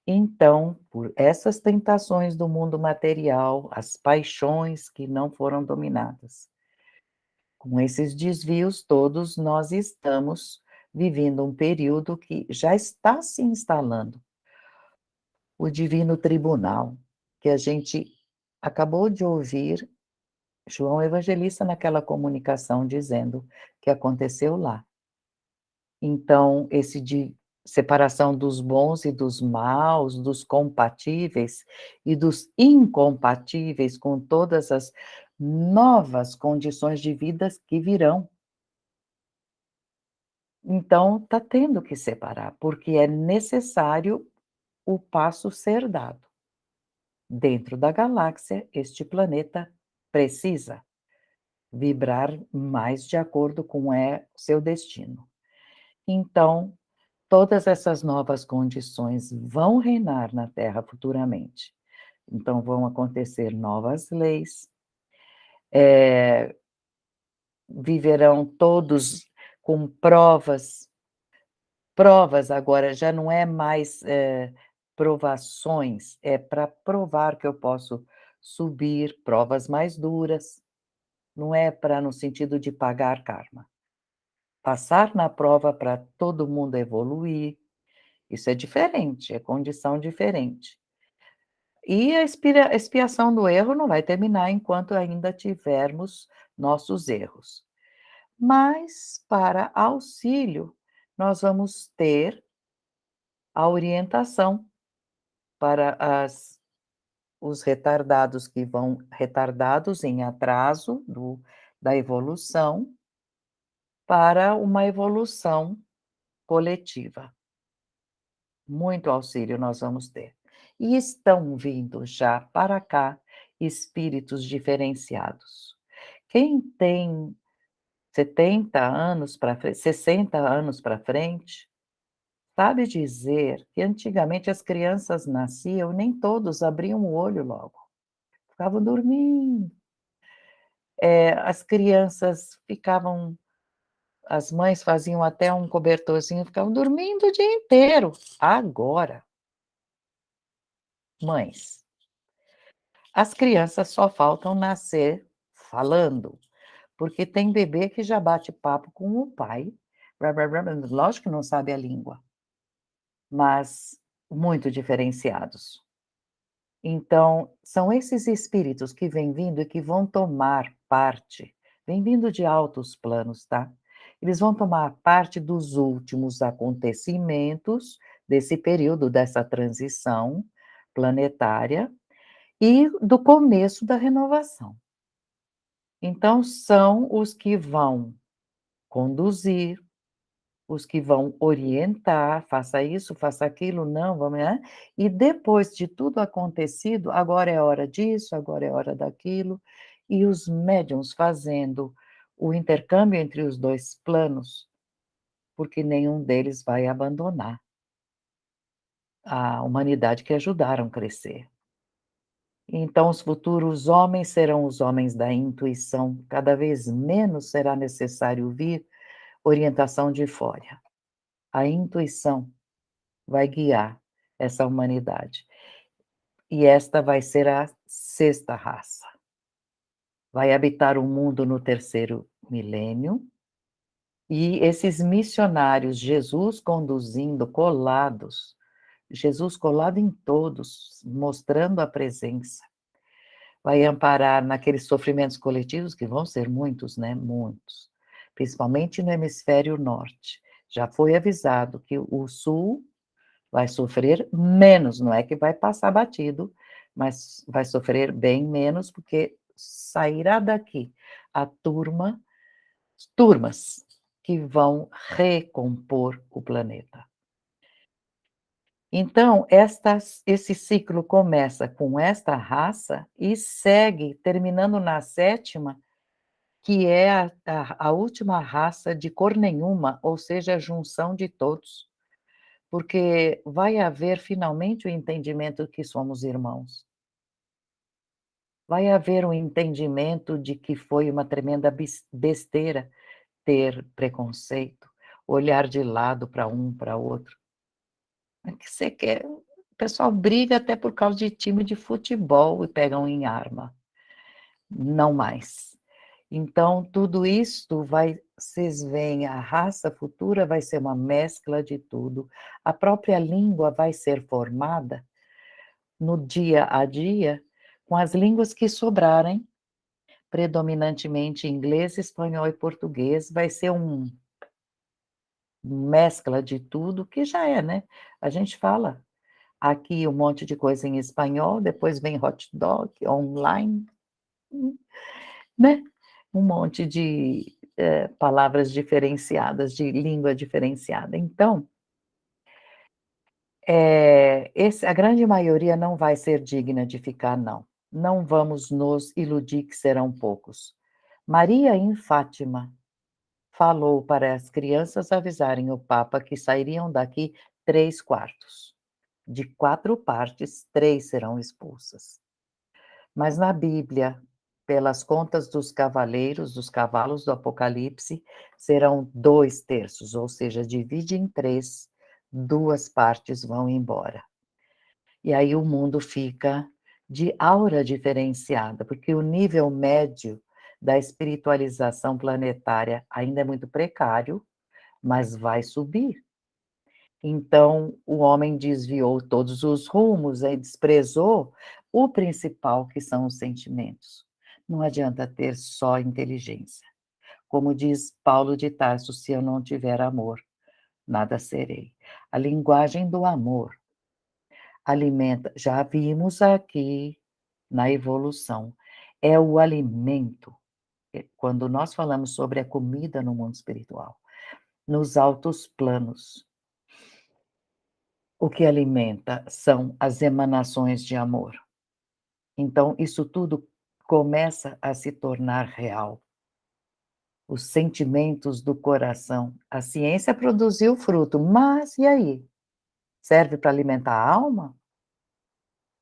Então, por essas tentações do mundo material, as paixões que não foram dominadas, com esses desvios todos, nós estamos vivendo um período que já está se instalando. O Divino Tribunal, que a gente acabou de ouvir João Evangelista naquela comunicação dizendo que aconteceu lá. Então, esse de separação dos bons e dos maus, dos compatíveis e dos incompatíveis com todas as novas condições de vida que virão. Então, está tendo que separar, porque é necessário o passo ser dado. Dentro da galáxia, este planeta precisa vibrar mais de acordo com seu destino. Então, todas essas novas condições vão reinar na Terra futuramente. Então, vão acontecer novas leis, viverão todos com provas. Provas agora já não é mais, provações, é para provar que eu posso subir, provas mais duras, não é para no sentido de pagar karma. Passar na prova para todo mundo evoluir, isso é diferente, é condição diferente. E a expiação do erro não vai terminar enquanto ainda tivermos nossos erros. Mas, para auxílio, nós vamos ter a orientação para os retardados que vão retardados em atraso da evolução, para uma evolução coletiva. Muito auxílio nós vamos ter. E estão vindo já para cá espíritos diferenciados. Quem tem 70 anos para frente, 60 anos para frente, sabe dizer que antigamente as crianças nasciam e nem todos abriam o olho logo, ficavam dormindo. As crianças ficavam, as mães faziam até um cobertorzinho, ficavam dormindo o dia inteiro. Agora, mães, as crianças só faltam nascer falando, porque tem bebê que já bate papo com o pai, lógico que não sabe a língua, mas muito diferenciados. Então, são esses espíritos que vêm vindo e que vão tomar parte, vêm vindo de altos planos, tá? Eles vão tomar parte dos últimos acontecimentos desse período, dessa transição planetária e do começo da renovação. Então são os que vão conduzir, os que vão orientar, faça isso, faça aquilo, não, vamos, né, e depois de tudo acontecido, agora é hora disso, agora é hora daquilo, e os médiuns fazendo o intercâmbio entre os 2 planos, porque nenhum deles vai abandonar a humanidade que ajudaram crescer. Então os futuros homens serão os homens da intuição, cada vez menos será necessário vir orientação de fora. A intuição vai guiar essa humanidade. E esta vai ser a sexta raça. Vai habitar o mundo no terceiro milênio, e esses missionários, Jesus colado em todos, mostrando a presença. Vai amparar naqueles sofrimentos coletivos, que vão ser muitos, né, muitos, principalmente no hemisfério norte. Já foi avisado que o sul vai sofrer menos, não é que vai passar batido, mas vai sofrer bem menos, porque sairá daqui a turmas que vão recompor o planeta. Então, esse ciclo começa com esta raça e segue terminando na sétima, que é a última raça de cor nenhuma, ou seja, a junção de todos. Porque vai haver finalmente o entendimento que somos irmãos. Vai haver um entendimento de que foi uma tremenda besteira ter preconceito, olhar de lado para um, para outro. É que você quer, o pessoal briga até por causa de time de futebol e pegam em arma. Não mais. Então, tudo isto vai, vocês veem, a raça futura vai ser uma mescla de tudo. A própria língua vai ser formada no dia a dia com as línguas que sobrarem, predominantemente inglês, espanhol e português. Vai ser mescla de tudo, que já é, né? A gente fala aqui um monte de coisa em espanhol, depois vem hot dog, online, né? Um monte de palavras diferenciadas, de língua diferenciada. Então, a grande maioria não vai ser digna de ficar, não. Não vamos nos iludir que serão poucos. Maria em Fátima falou para as crianças avisarem o Papa que sairiam daqui 3/4. De 4 partes, 3 serão expulsas. Mas na Bíblia, pelas contas dos cavaleiros, dos cavalos do Apocalipse, serão 2/3, ou seja, divide em 3, 2 partes vão embora. E aí o mundo fica de aura diferenciada, porque o nível médio da espiritualização planetária ainda é muito precário, mas vai subir. Então, o homem desviou todos os rumos e desprezou o principal, que são os sentimentos. Não adianta ter só inteligência. Como diz Paulo de Tarso, se eu não tiver amor, nada serei. A linguagem do amor alimenta, já vimos aqui na evolução, é o alimento, quando nós falamos sobre a comida no mundo espiritual, nos altos planos, o que alimenta são as emanações de amor. Então, isso tudo começa a se tornar real. Os sentimentos do coração. A ciência produziu fruto, mas e aí? Serve para alimentar a alma?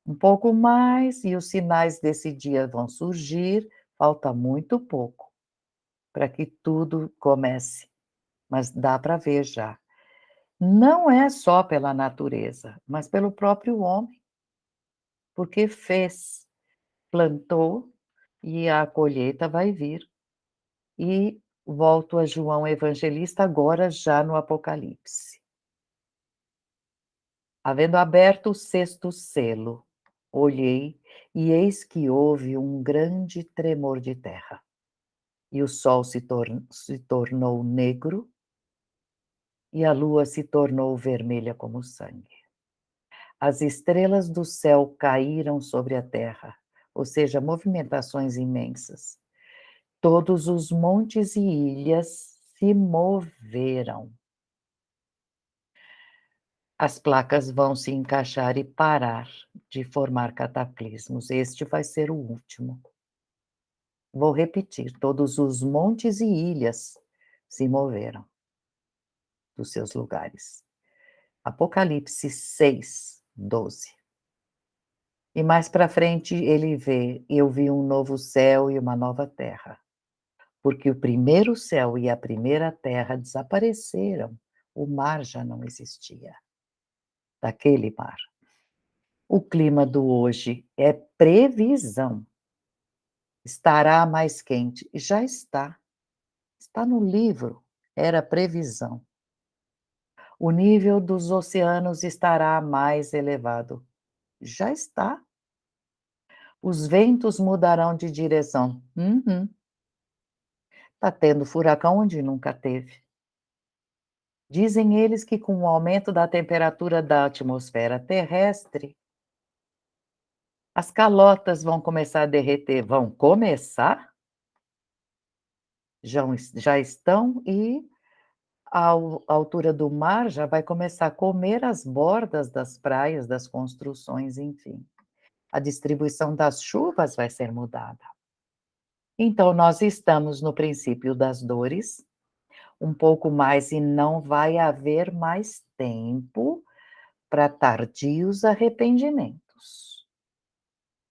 Um pouco mais, e os sinais desse dia vão surgir, falta muito pouco para que tudo comece, mas dá para ver já. Não é só pela natureza, mas pelo próprio homem, porque fez, plantou e a colheita vai vir. E volto a João Evangelista, agora já no Apocalipse. Havendo aberto o sexto selo, olhei, e eis que houve um grande tremor de terra, e o sol se tornou negro, e a lua se tornou vermelha como sangue. As estrelas do céu caíram sobre a terra, ou seja, movimentações imensas. Todos os montes e ilhas se moveram. As placas vão se encaixar e parar de formar cataclismos. Este vai ser o último. Vou repetir: todos os montes e ilhas se moveram dos seus lugares. Apocalipse 6:12. E mais para frente ele vê: eu vi um novo céu e uma nova terra, porque o primeiro céu e a primeira terra desapareceram, o mar já não existia, daquele mar. O clima do hoje é previsão. Estará mais quente. Já está. Está no livro. Era previsão. O nível dos oceanos estará mais elevado. Já está. Os ventos mudarão de direção. Uhum. Está tendo furacão onde nunca teve. Dizem eles que com o aumento da temperatura da atmosfera terrestre, as calotas vão começar a derreter. Vão começar? Já estão e a altura do mar já vai começar a comer as bordas das praias, das construções, enfim. A distribuição das chuvas vai ser mudada. Então, nós estamos no princípio das dores, um pouco mais, e não vai haver mais tempo para tardios arrependimentos.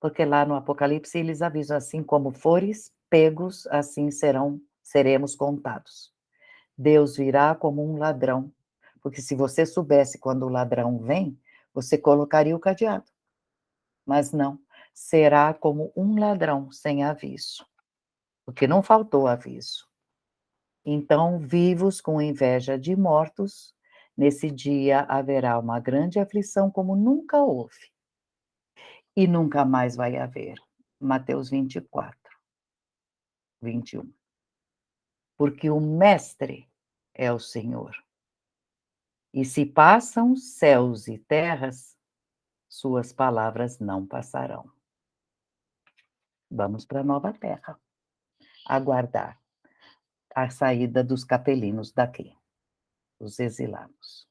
Porque lá no Apocalipse eles avisam: assim como fores pegos, assim seremos contados. Deus virá como um ladrão, porque se você soubesse quando o ladrão vem, você colocaria o cadeado, mas não, será como um ladrão sem aviso, porque não faltou aviso. Então, vivos com inveja de mortos, nesse dia haverá uma grande aflição como nunca houve, e nunca mais vai haver. Mateus 24:21. Porque o mestre é o Senhor. E se passam céus e terras, suas palavras não passarão. Vamos para a nova terra, aguardar a saída dos capelinos daqui, os exilados.